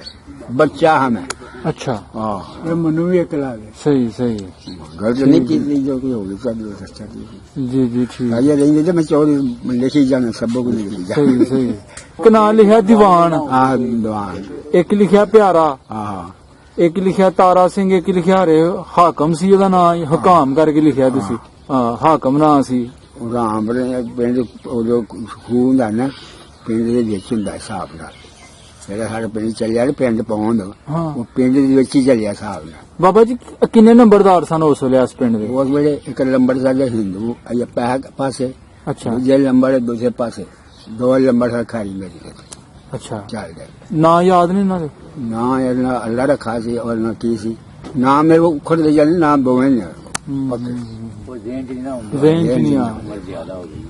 ਬੱਚਾ ਹਾਂ ਮੈਂ। ਅੱਛਾ, ਇਹ ਮੈਨੂੰ ਵੀ ਇਕਲਾ ਗਿਆ। ਸਹੀ ਸਹੀ। ਗਲਤ ਨਹੀਂ ਕੀਤੀ ਜੋ ਕੋਈ ਹੋ ਗਈ ਚੱਲ ਸੱਚਾ ਜੀ ਜੀ, ਠੀਕ। ਅਜੇ ਰਹਿੰਦੇ ਤੇ ਮੈਂ ਚੋਰੀ ਲਿਖੀ ਜਾਣਾ ਸਭ ਕੁਝ ਲਿਖੀ ਜਾ। ਸਹੀ ਸਹੀ। ਇੱਕ ਨਾਂ ਲਿਖਿਆ ਦੀਵਾਨ, ਦੀਵਾਨ। ਇੱਕ ਲਿਖਿਆ ਪਿਆਰਾ, ਇੱਕ ਲਿਖਿਆ ਤਾਰਾ ਸਿੰਘ, ਇੱਕ ਲਿਖਿਆ ਰੇ ਹਾਕਮ ਸੀ ਉਹਦਾ ਨਾਂ, ਹਕਾਮ ਕਰਕੇ ਲਿਖਿਆ ਤੁਸੀਂ? ਹਾਕਮ ਨਾਂ ਸੀ। ਉਹ ਰਾਮ ਪਿੰਡ ਉਦੋਂ ਖੂਹ ਹੁੰਦਾ ਨਾ, ਪਿੰਡ ਦੇ ਵਿੱਚ ਹੁੰਦਾ ਹਿਸਾਬ ਨਾਲ। ਜਿਹੜਾ ਸਾਡੇ ਪਿੰਡ ਚੱਲਿਆ ਨਾ ਪਿੰਡ ਪਹੁੰਚ, ਉਹ ਪਿੰਡ ਦੇ ਵਿੱਚ ਹੀ ਚੱਲਿਆ ਹਿਸਾਬ ਨਾਲ। ਬਾਬਾ ਜੀ ਕਿੰਨੇ ਨੰਬਰਦਾਰ ਸਨ ਉਸ ਵੇਲੇ ਇਸ ਪਿੰਡ ਦੇ? ਉਸ ਵੇਲੇ ਇੱਕ ਨੰਬਰ ਸਾਡੇ ਹਿੰਦੂ ਅਜੇ ਪਾਸੇ, ਅੱਛਾ, ਦੂਜੇ ਨੰਬਰ ਦੂਸਰੇ ਪਾਸੇ, 2 ਨੰਬਰ ਖਾਰੀ ਮੇਰੀ। ਅੱਛਾ, ਚੱਲ ਗਏ। ਨਾਂ ਯਾਦ ਨਹੀਂ ਇਹਨਾਂ ਦੇ? ਨਾ ਇਹਨਾਂ ਅੱਲਾ ਰੱਖਾ ਸੀ ਔਰ ਨਾ ਕੀ ਸੀ ਨਾ ਮੇਰੇ ਕੋਲ ਖੁਦ ਦੇ ਜਾਂਦੇ ਨਾਮ ਦੋਵੇਂ ਨੇ ਪੱਕੇ। ਉਹ ਜ਼ੇਨ ਚ ਨਹੀਂ ਨਾ ਜ਼ੇਨ ਚ ਨਹੀਂ ਆ। ਉਮਰ ਜ਼ਿਆਦਾ ਹੋ ਗਈ।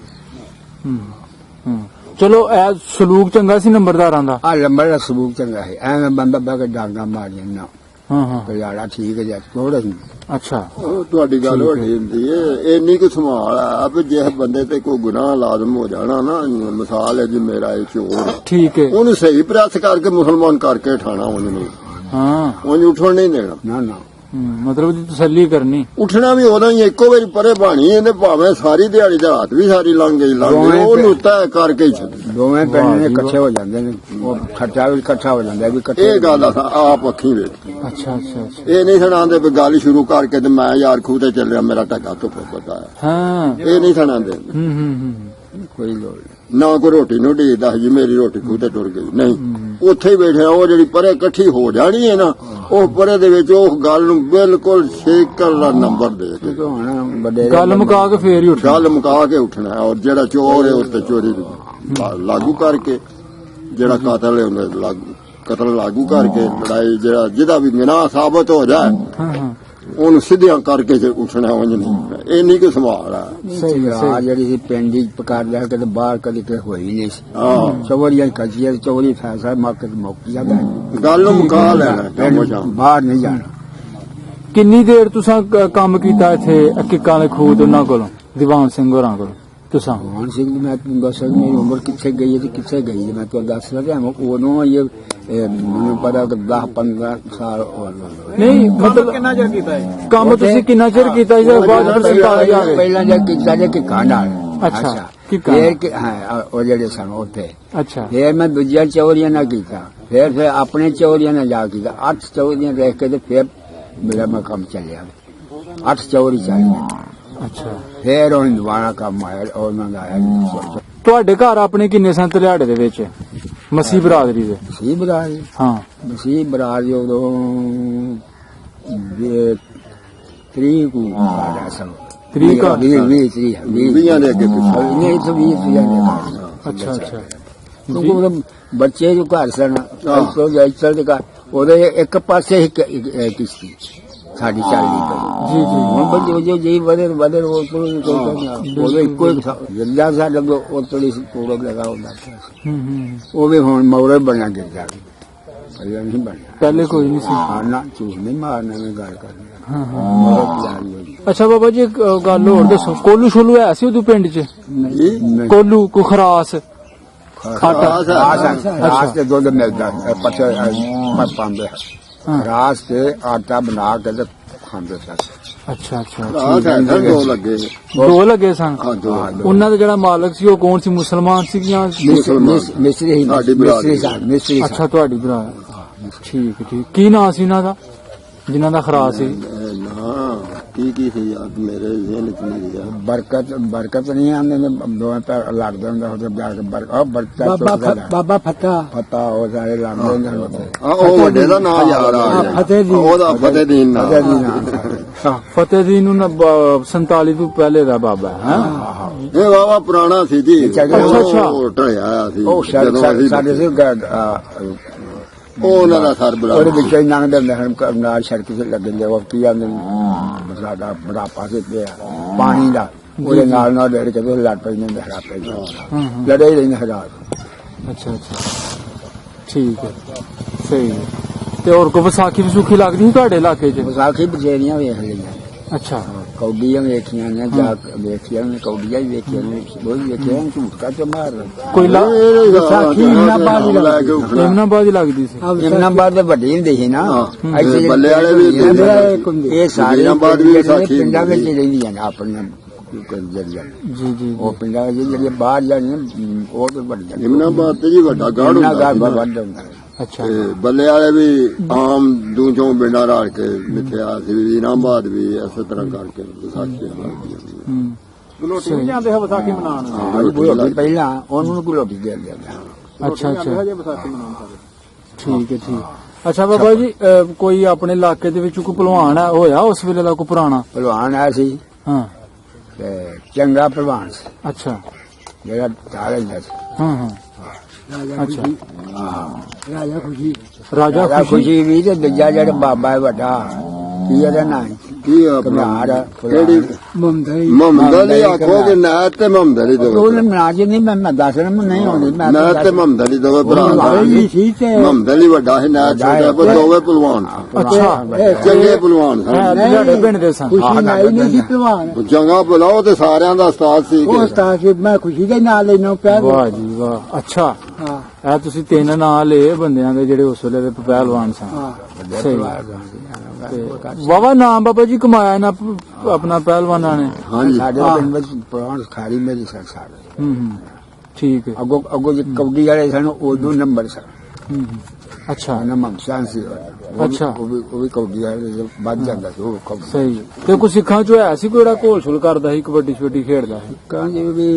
ਚਲੋ ਇਹ ਸਲੂਕ ਚੰਗਾ ਸੀ ਨੰਬਰਦਾਰਾਂ ਦਾ? ਆ ਨੰਬਰ ਦਾ ਸਬੂਤ ਚੰਗਾ ਹੈ। ਐਵੇਂ ਬੰਦਾ ਬਾ ਕੇ ਡਾਂਗਾ ਮਾਰ ਜਾਂਦਾ। ਹਾਂ ਹਾਂ ਗੁਜ਼ਾਰਾ ਠੀਕ ਹੈ ਥੋੜਾ ਹੀ ਅੱਛਾ ਉਹ ਤੁਹਾਡੀ ਗੱਲ ਵੱਡੀ ਹੁੰਦੀ ਏ ਇੰਨੀ ਕੁ ਸੰਭਾਲ ਆ ਵੀ ਜੇ ਬੰਦੇ ਤੇ ਕੋਈ ਗੁਨਾਹ ਲਾਜ਼ਮ ਹੋ ਜਾਣਾ ਨਾ, ਮਿਸਾਲ ਹੈ ਜੀ ਮੇਰਾ ਇਹ ਚੋਰ, ਠੀਕ ਹੈ ਉਹਨੂੰ ਸਹੀ ਪ੍ਰੈਸ ਕਰਕੇ ਮੁਸਲਮਾਨ ਕਰਕੇ ਠਾਣਾ ਉਹਨੂੰ, ਹਾਂ ਉਹਨੂੰ ਉੱਠਣ ਨਹੀਂ ਦੇਣਾ। ਨਾ ਮਤਲਬ ਉਹਦੀ ਤਸੱਲੀ ਕਰਨੀ। ਉੱਠਣਾ ਵੀ ਉਦੋਂ ਹੀ ਇੱਕੋ ਵਾਰੀ ਪਰੇ ਬਾਣੀ ਇਹਨੇ, ਭਾਵੇਂ ਸਾਰੀ ਦਿਹਾੜੀ ਦਾ ਰਾਤ ਵੀ ਸਾਰੀ ਲੰਘ ਗਈ ਉਹਨੂੰ ਤੈਅ ਕਰਕੇ ਹੀ ਛੱਡ। ਦੋਵੇਂ ਪਿੰਡ ਇਕੱਠੇ ਹੋ ਜਾਂਦੇ ਨੇ, ਉਹ ਖੱਟਾ ਵੀ ਇਕੱਠਾ ਹੋ ਜਾਂਦਾ ਵੀ ਇਕੱਠੇ। ਇਹ ਗੱਲ ਆਪ ਅੱਖੀਂ ਵੇਖੀ। ਅੱਛਾ ਅੱਛਾ ਅੱਛਾ ਇਹ ਨਹੀਂ ਸੁਣਾਉਂਦੇ ਵੀ ਗੱਲ ਸ਼ੁਰੂ ਕਰਕੇ ਤੇ ਮੈਂ ਯਾਰ ਖੂਹ ਤੇ ਚੱਲਿਆ ਮੇਰਾ ਢੱਕਾ ਧੁੱਪ ਪਤਾ ਹਾਂ ਇਹ ਨਹੀਂ ਸੁਣਾਉਂਦੇ। ਕੋਈ ਲੋੜ ਨਹੀਂ। ਨਾ ਕੋਈ ਰੋਟੀ ਨੂੰ ਢੀਕਦਾ ਜੀ ਮੇਰੀ ਰੋਟੀ ਖੂਹ ਤੇ ਟੁਰ ਗਈ, ਨਹੀਂ ਉੱਥੇ ਹੀ ਬੈਠਿਆ। ਉਹ ਜਿਹੜੀ ਪਰੇ ਇਕੱਠੀ ਹੋ ਜਾਣੀ ਹੈ ਨਾ, ਉਹ ਪਰੇ ਦੇ ਵਿੱਚ ਉਹ ਗੱਲ ਨੂੰ ਬਿਲਕੁਲ ਸ਼ੇਕਲ ਦਾ ਨੰਬਰ ਦੇ ਕੇ ਹੁਣ ਵੱਡੇ ਗੱਲ ਮੁਕਾ ਕੇ ਫੇਰ ਹੀ ਉੱਠ ਗੱਲ ਮੁਕਾ ਕੇ ਉੱਠਣਾ। ਔਰ ਜਿਹੜਾ ਚੋਰ ਹੈ ਉਸ ਤੇ ਚੋਰੀ ਲਾਗੂ ਕਰਕੇ, ਜਿਹੜਾ ਕਾਤਲ ਹੈ ਉਹਨੇ ਕਤਲ ਲਾਗੂ ਕਰਕੇ, ਲੜਾਈ ਜਿਹੜਾ ਜਿਹਦਾ ਵੀ ਗੁਨਾਹ ਸਾਬਤ ਹੋ ਜਾਏ ਹਾਂ ਹਾਂ ਉਹਨੂੰ ਸਿੱਧਿਆਂ ਕਰਕੇ ਜੇ ਉੱਠਣਾ ਉਂਝ ਨਹੀਂ। ਇਹ ਨਹੀਂ ਕੋਈ ਸੰਭਾਲ ਆ। ਸਹੀ ਆ ਜਿਹੜੀ ਸੀ ਪਿੰਡ ਦੀ ਪਕਾਰ ਲਿਆ ਕਦੇ ਬਾਹਰ ਕਦੇ ਕਿਤੇ ਹੋਈ ਨਹੀਂ ਸੀ। ਹਾਂ ਚੋਰੀਆਂ ਕੱਜੀਆਂ ਚੋਰੀ ਫੈਸਲਾ ਮੌਕੇ ਤੇ ਮੁੱਕ ਜਾਂਦਾ। ਗੱਲ ਨੂੰ ਮੁਕਾ ਲੈਣਾ ਕੰਮ ਸ਼ਾਮ। ਬਾਹਰ ਨਹੀਂ ਜਾਣਾ। ਕਿੰਨੀ ਦੇਰ ਤੁਸੀਂ ਕੰਮ ਕੀਤਾ ਇੱਥੇ ਕਿੱਕਾਂ ਵਾਲੇ ਖੂਹ ਤੇ ਉਹਨਾਂ ਕੋਲੋਂ, ਦੀਵਾਨ ਸਿੰਘ ਹੋਰਾਂ ਕੋਲੋਂ ਤੁਸੀਂ? ਭਗਵਾਨ ਸਿੰਘ ਜੀ ਮੈਂ ਤੁਹਾਨੂੰ ਦੱਸ ਮੇਰੀ ਉਮਰ ਕਿੱਥੇ ਗਈ ਹੈ ਤੇ ਕਿੱਥੇ ਗਈ ਹੈ ਮੈਂ ਤੁਹਾਨੂੰ ਦੱਸ ਰਿਹਾ। ਉਦੋਂ ਇਹ ਮੈਨੂੰ ਪਤਾ ਕਿ 10-15 ਸਾਲ ਹੋ ਗਏ। ਨਹੀਂ ਮਤਲਬ ਕਿੰਨਾ ਚਿਰ ਕੀਤਾ ਹੈ ਕੰਮ ਤੁਸੀਂ ਕਿੰਨਾ ਚਿਰ ਕੀਤਾ ਜੀ? ਬਾਅਦ ਵਿੱਚ ਸਰਕਾਰ ਆ ਗਈ। ਪਹਿਲਾਂ ਜੇ ਕੀਤਾ ਜੇ ਕਿ ਕਾਂਡਾ ਅੱਛਾ ਫੇਰ ਕਿ ਹਾਂ ਉਹ ਜਿਹੜੇ ਸਨ ਉੱਥੇ। ਅੱਛਾ ਫੇਰ ਮੈਂ ਦੂਜੀਆਂ ਚੋਰੀਆਂ ਨਾ ਕੀਤਾ, ਫੇਰ ਆਪਣੇ ਚੋਰੀਆਂ ਨਾਲ ਜਾ ਕੀਤਾ। 8 ਚੋਰੀਆਂ ਦੇਖ ਕੇ ਤੇ ਫੇਰ ਮੇਰਾ ਮੈਂ ਕੰਮ ਚੱਲਿਆ। 8 ਚੋਰੀ ਚਾਹੀਏ। ਅੱਛਾ ਫੇਰ ਉਹ ਦੁਬਾਰਾ ਕੰਮ ਆਇਆ ਉਹਨਾਂ ਦਾ ਆਇਆ। ਤੁਹਾਡੇ ਘਰ ਆਪਣੇ ਕਿੰਨੇ ਸੰਤ ਲਿਹਾੜੇ ਦੇ ਵਿੱਚ ਮਸੀਹ ਬਰਾਦਰੀ ਦੇ? ਮਸੀਹ ਬਰਾਜ ਹਾਂ ਮਸੀਹ ਬਰਾਜ ਉਦੋਂ 3 ਕੋ ਆਇਆ ਸਨ। 3 20 ਵੀਹਾਂ ਦੇ ਅੱਗੇ ਪਿੱਛੇ ਨਹੀਂ ਤਾਂ 20 ਅੱਛਾ ਅੱਛਾ ਕਿਉਂਕਿ ਬੱਚੇ ਜੋ ਘਰ ਸਨ ਤੋਂ ਜਾਇਸਲ ਦੇ ਘਰ ਉਹਦੇ ਇੱਕ ਪਾਸੇ ਹੀ ਕਿਸ਼ਤੀ ਸਾਡੀ ਚੱਲਦੀ ਪਈ। ਜੀ ਜੀ ਹੁਣ ਬੱਚੇ ਜੋ ਜੀ ਵਧੇ ਉਹ ਉਹਦੇ ਇੱਕੋ ਇੱਕ ਜਿੰਦਾ ਸਾਡਾ ਉਹ ਥੋੜੀ ਪੂਰਾ ਲਗਾ ਹੁੰਦਾ ਸੀ। ਉਹ ਵੀ ਹੁਣ ਮੌਰੇ ਬਣਾ ਕੇ ਜਾ ਪਹਿਲਾਂ ਨਹੀਂ ਬਣਿਆ। ਪਹਿਲੇ ਕੋਈ ਨਹੀਂ ਸੀ। ਮਾਰਨਾ ਝੂਠ ਨਹੀਂ ਮਾਰਨਾ ਮੈਂ ਗੱਲ ਕਰਨੀ। ਹਾਂ ਹਾਂ ਅੱਛਾ ਬਾਬਾ ਜੀ ਇੱਕ ਗੱਲ ਹੋਰ ਦੱਸੋ, ਕੋਲੂ ਸ਼ੋਲੂ ਹੈ ਸੀ ਉਦੋਂ ਪਿੰਡ 'ਚ? ਕੋਲੂ ਕੋ ਖਰਾਸ ਰਾਸ ਤੇ ਦੁੱਧ ਮਿਲਦਾ ਪੱਠੇ ਪਾਉਂਦੇ ਰਾਸ ਤੇ ਆਟਾ ਬਣਾ ਕੇ ਤੇ ਖਾਂਦੇ ਸਨ। ਅੱਛਾ ਅੱਛਾ ਦੋ ਲੱਗੇ। 2 ਲੱਗੇ ਸਨ। ਹਾਂ ਦੋ। ਉਹਨਾਂ ਦਾ ਜਿਹੜਾ ਮਾਲਕ ਸੀ ਉਹ ਕੌਣ ਸੀ? ਮੁਸਲਮਾਨ ਸੀ ਜਾਂ? ਮਿਸਰੀ ਹੀ ਮਿਸਰੀ। ਅੱਛਾ ਤੁਹਾਡੀ ਭਰਾ। ਠੀਕ ਠੀਕ। ਕੀ ਨਾਂ ਸੀ ਉਹਨਾਂ ਦਾ ਜਿਨ੍ਹਾਂ ਦਾ ਖਰਾਸ ਸੀ? ਨਾ ਕੀ ਸੀ ਯਾਦ ਮੇਰੇ ਜ਼ਿਹਨ ਚ ਨਹੀਂ ਰਿਹਾ। ਬਰਕਤ ਨਹੀਂ ਆਉਂਦੇ ਨੇ ਦੋਵੇਂ ਤਾਂ ਲੜਦੇ ਹੁੰਦੇ ਉਹਦੇ ਜਾ ਕੇ ਬਰਕਤ ਬਾਬਾ ਫਤਾ ਉਹ ਸਾਰੇ ਲੜਦੇ ਹੁੰਦੇ। ਉਹ ਵੱਡੇ ਦਾ ਨਾਂ ਯਾਦ ਆ ਗਿਆ। ਉਹਦਾ ਫਤਿਹਦੀਨ ਨਾਂ। ਫਤਿਹਦੀਨ ਨੂੰ 47 ਤੋਂ ਪਹਿਲੇ ਦਾ ਬਾਬਾ ਹੈ। ਇਹ ਬਾਬਾ ਪੁਰਾਣਾ ਸੀ ਜੀ। ਅੱਛਾ ਉਹ ਢਲਿਆ ਸੀ ਉਹ ਸਾਡੇ ਸੀ ਉਹ ਉਹਨਾਂ ਦਾ ਸਰਬਰਾਹ। ਉਹਦੇ ਵਿੱਚ ਹੀ ਲੰਘਦੇ ਹੁੰਦੇ ਹਨ ਨਾਲ ਸੜਕ ਤੇ ਲੱਗੇ ਉਹ ਕੀ ਆਂਦੇ ਸਾਡਾ ਬੜਾ ਪਾਸੇ ਪਿਆ ਪਾਣੀ ਦਾ ਉਹਦੇ ਨਾਲ ਲੜ ਕੇ ਲੜ ਪੈਂਦੇ ਨੇ ਹਰਾ ਪੈ ਲੜੇ ਹੀ ਰਹਿੰਦੇ ਹਰਾ। ਅੱਛਾ ਅੱਛਾ ਠੀਕ ਹੈ ਸਹੀ ਹੈ। ਤੇ ਹੋਰ ਕੋ ਵਿਸਾਖੀ ਵਿਸੂਖੀ ਲੱਗਦੀ ਸੀ ਤੁਹਾਡੇ ਇਲਾਕੇ 'ਚ? ਵਿਸਾਖੀ ਬਥੇਰੀਆਂ ਵੇਖ ਲਈਆਂ। ਅੱਛਾ ਕੌਡੀਆਂ ਵੇਖੀਆਂ ਨੇ ਜਾ ਵੇਖੀਆਂ ਨੇ ਕੌਡੀਆਂ ਹੀ ਵੇਖੀਆਂ ਨੇ ਉਹ ਵੀ ਵੇਖਿਆ ਝੂਠ ਕਾ ਚ ਮਾਰ ਕੋਈ ਵਿਸਾਖੀ ਇਮਨਾਬਾਦ ਹੀ ਲੱਗਦੀ ਸੀ। ਇਮਨਾਬਾਦ ਦੇ ਵੱਡੀ ਹੁੰਦੀ ਸੀ ਨਾ ਬੱਲੇ ਵਾਲੇ ਵੀ ਇਹ ਸਾਰੇ ਪਿੰਡਾਂ ਵਿੱਚ ਰਹਿੰਦੀਆਂ ਨੇ ਆਪਣੀਆਂ ਜੀ ਜੀ ਉਹ ਪਿੰਡਾਂ ਵਿੱਚ ਜਿਹੜੀਆਂ ਬਾਹਰ ਜਾਣੀਆਂ ਉਹ ਤੇ ਵੱਡੀਆਂ ਇਮਨਾਬਾਦ ਤੇ ਜੀ ਵੱਡਾ ਗਾੜ ਹੁੰਦਾ। ਅੱਛਾ ਬੱਲੇ ਵਾਲੇ ਵੀ ਆਮ ਦੂਜੋਂ ਪਿੰਡਾਂ ਰਲ ਕੇ ਲਿਖਿਆ ਸੀ। ਇਨਾਮਾਬਾਦ ਵੀ ਇਸੇ ਤਰ੍ਹਾਂ ਕਰਕੇ ਵਿਸਾਖੀਆਂ ਲੱਗਦੀਆਂ। ਗੁਲੋਟੀ ਵੀ ਜਾਂਦੇ ਹੈ ਵਿਸਾਖੀ ਮਨਾਉਣ। ਪਹਿਲਾਂ ਉਹਨੂੰ ਨੂੰ ਗੁਲੋਟੀ ਦੇ ਦਿੰਦਾ। ਅੱਛਾ ਅੱਛਾ ਵਿਸਾਖੀ ਮਨਾਉਣ ਸਾਰੇ। ਠੀਕ ਹੈ ਠੀਕ। ਅੱਛਾ ਬਾਬਾ ਜੀ ਕੋਈ ਆਪਣੇ ਇਲਾਕੇ ਦੇ ਵਿੱਚ ਕੋਈ ਭਲਵਾਨ ਹੋਇਆ ਉਸ ਵੇਲੇ ਦਾ ਕੋਈ ਪੁਰਾਣਾ ਭਲਵਾਨ ਆਇਆ ਸੀ? ਹਾਂ ਤੇ ਚੰਗਾ ਭਲਵਾਨ ਸੀ। ਅੱਛਾ ਜਿਹੜਾ ਚਾਲ ਹੁੰਦਾ ਸੀ। ਹਾਂ ਹਾਂ ਅੱਛਾ ਰਾਜਾ ਖੁਸ਼ੀ ਵੀ ਤੇ ਦੂਜਾ ਜਿਹੜਾ ਬਾਬਾ ਹੈ ਵੱਡਾ ਕੀ ਇਹਦਾ ਨਾਂ ਕੀ ਆਪਣਾ ਘੁਮਾਰ ਕਿਹੜੀ ਮੁਹੰਮਦ ਅਲੀ ਆਖੋਗੇ ਨਾ ਤੇ ਮੁਹੰਮਦ ਅਲੀ ਦੋ ਉਹਨੇ ਮਨਾਜ ਨਹੀਂ ਮੈਂ ਦੱਸ ਰਿਹਾ ਮੈਂ ਨਹੀਂ ਆਉਂਦੀ ਨਾ ਤੇ ਮੁਹੰਮਦ ਅਲੀ ਦੋਵੇਂ ਭਰਾ ਸੀ ਤੇ ਮੁਹੰਮਦ ਅਲੀ ਵੱਡਾ ਹੈ ਨਾ ਛੋਟਾ ਪਰ ਦੋਵੇਂ ਪਹਿਲਵਾਨ ਅੱਛਾ ਚੰਗੇ ਪਹਿਲਵਾਨ ਸਨ ਤੁਹਾਡੇ ਪਿੰਡ ਦੇ ਸਨ ਖੁਸ਼ੀ ਨਹੀਂ ਸੀ ਪਹਿਲਵਾਨ ਜੰਗਾ ਬੁਲਾਓ ਤੇ ਸਾਰਿਆਂ ਦਾ ਉਸਤਾਦ ਸੀ ਉਹ ਉਸਤਾਦ ਸੀ ਮੈਂ ਖੁਸ਼ੀ ਦੇ ਨਾਲ ਲੈਣਾ ਪਿਆ ਵਾਹ ਜੀ ਵਾਹ ਅੱਛਾ ਹਾਂ ਇਹ ਤੁਸੀਂ ਤਿੰਨ ਨਾਂ ਲਏ ਬੰਦਿਆਂ ਦੇ ਜਿਹੜੇ ਉਸ ਵੇਲੇ ਦੇ ਪਹਿਲਵਾਨ ਸਨ ਹਾਂ ਸਹੀ ਵਾਵਾ ਨਾਮ ਬਾਬਾ ਜੀ ਕਮਾਇਆ ਨਾ ਆਪਣਾ ਪਹਿਲਵਾਨਾਂ ਨੇ ਹਾਂਜੀ ਸਾਡੇ ਪਿੰਡ ਵਿੱਚ ਪੁਰਾਣ ਖਾਰੀ ਮੇਰੀ ਸੰਸਾਰ ਠੀਕ ਹੈ ਅੱਗੋਂ ਜੇ ਕਬੱਡੀ ਵਾਲੇ ਸਨ ਉਦੋਂ ਨੰਬਰ ਸਨ ਅੱਛਾ ਨਾ ਮਮਸ਼ਾਨ ਸੀ ਅੱਛਾ। ਉਹ ਵੀ ਕਬੱਡੀ ਵਾਲੇ ਵੱਧ ਜਾਂਦਾ ਸੀ ਉਹ ਕਬੱਡੀ ਸਹੀ ਤੇ ਕੋਈ ਸਿੱਖਾਂ ਚ ਹੋਇਆ ਸੀ ਕੋਈ ਜਿਹੜਾ ਘੋਲ ਛੁਲ ਕਰਦਾ ਸੀ ਕਬੱਡੀ ਛੋਟੀ ਖੇਡਦਾ ਸੀ ਕਹਿੰਦੇ ਵੀ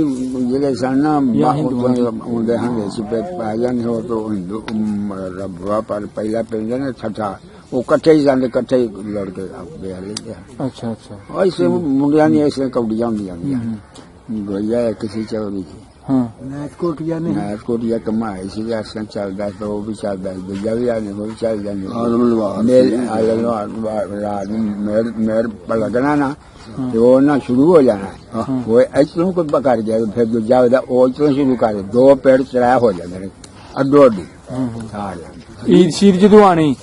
ਜਿਹੜੇ ਸਨ ਨਾ ਹੁੰਦੇ ਹਨ ਸੀ ਪੈ ਜਾਂਦੇ ਹੋ ਤਾਂ ਹਿੰਦੂ ਰੱਬਾ ਪਰ ਪਹਿਲਾ ਪਿੰਡ ਨੇ ਛੱਠਾ ਉਹ ਇਕੱਠੇ ਹੀ ਜਾਂਦੇ ਇਕੱਠੇ ਹੀ ਲੜ ਕੇ ਵੇਖ ਲੈਂਦੇ ਅੱਛਾ ਅੱਛਾ ਉਹ ਇਸੇ ਮੁੰਡਿਆਂ ਨੇ ਇਸੇ ਕਬੱਡੀਆਂ ਹੁੰਦੀਆਂ ਗੋਇਆ ਕਿਸੇ ਚੌੜੀ ਸੀ ਹਾਂ ਨਾਟਕੋਟੀਆ ਕਮਾਈ ਸੀ ਅਸਾਂ ਚੱਲਦਾ ਤਾਂ ਉਹ ਵੀ ਚੱਲਦਾ ਦੂਜਾ ਵੀ ਆਨੇ ਉਹ ਵੀ ਚੱਲ ਜਾਂਦੇ ਆਲਮ ਲਵਾ ਰਾਤ ਮੇਰ ਪਰ ਲੱਗਣਾ ਨਾ ਤੇ ਉਹ ਨਾ ਸ਼ੁਰੂ ਹੋ ਜਾਣਾ ਉਹ ਇਤਨੂੰ ਕੋਈ ਬਕਰ ਗਿਆ ਫਿਰ ਦੂਜਾ ਉਹਦਾ ਉਹ ਇਤਨੂੰ ਸ਼ੁਰੂ ਕਰ ਦੋ ਪੇੜ ਚੜਾ ਹੋ ਜਾਂਦੇ ਨੇ ਅੱਡੋ ਅੱਡੀ ਈਦ ਸ਼ੀਰ ਜਦੋਂ ਆਣੀ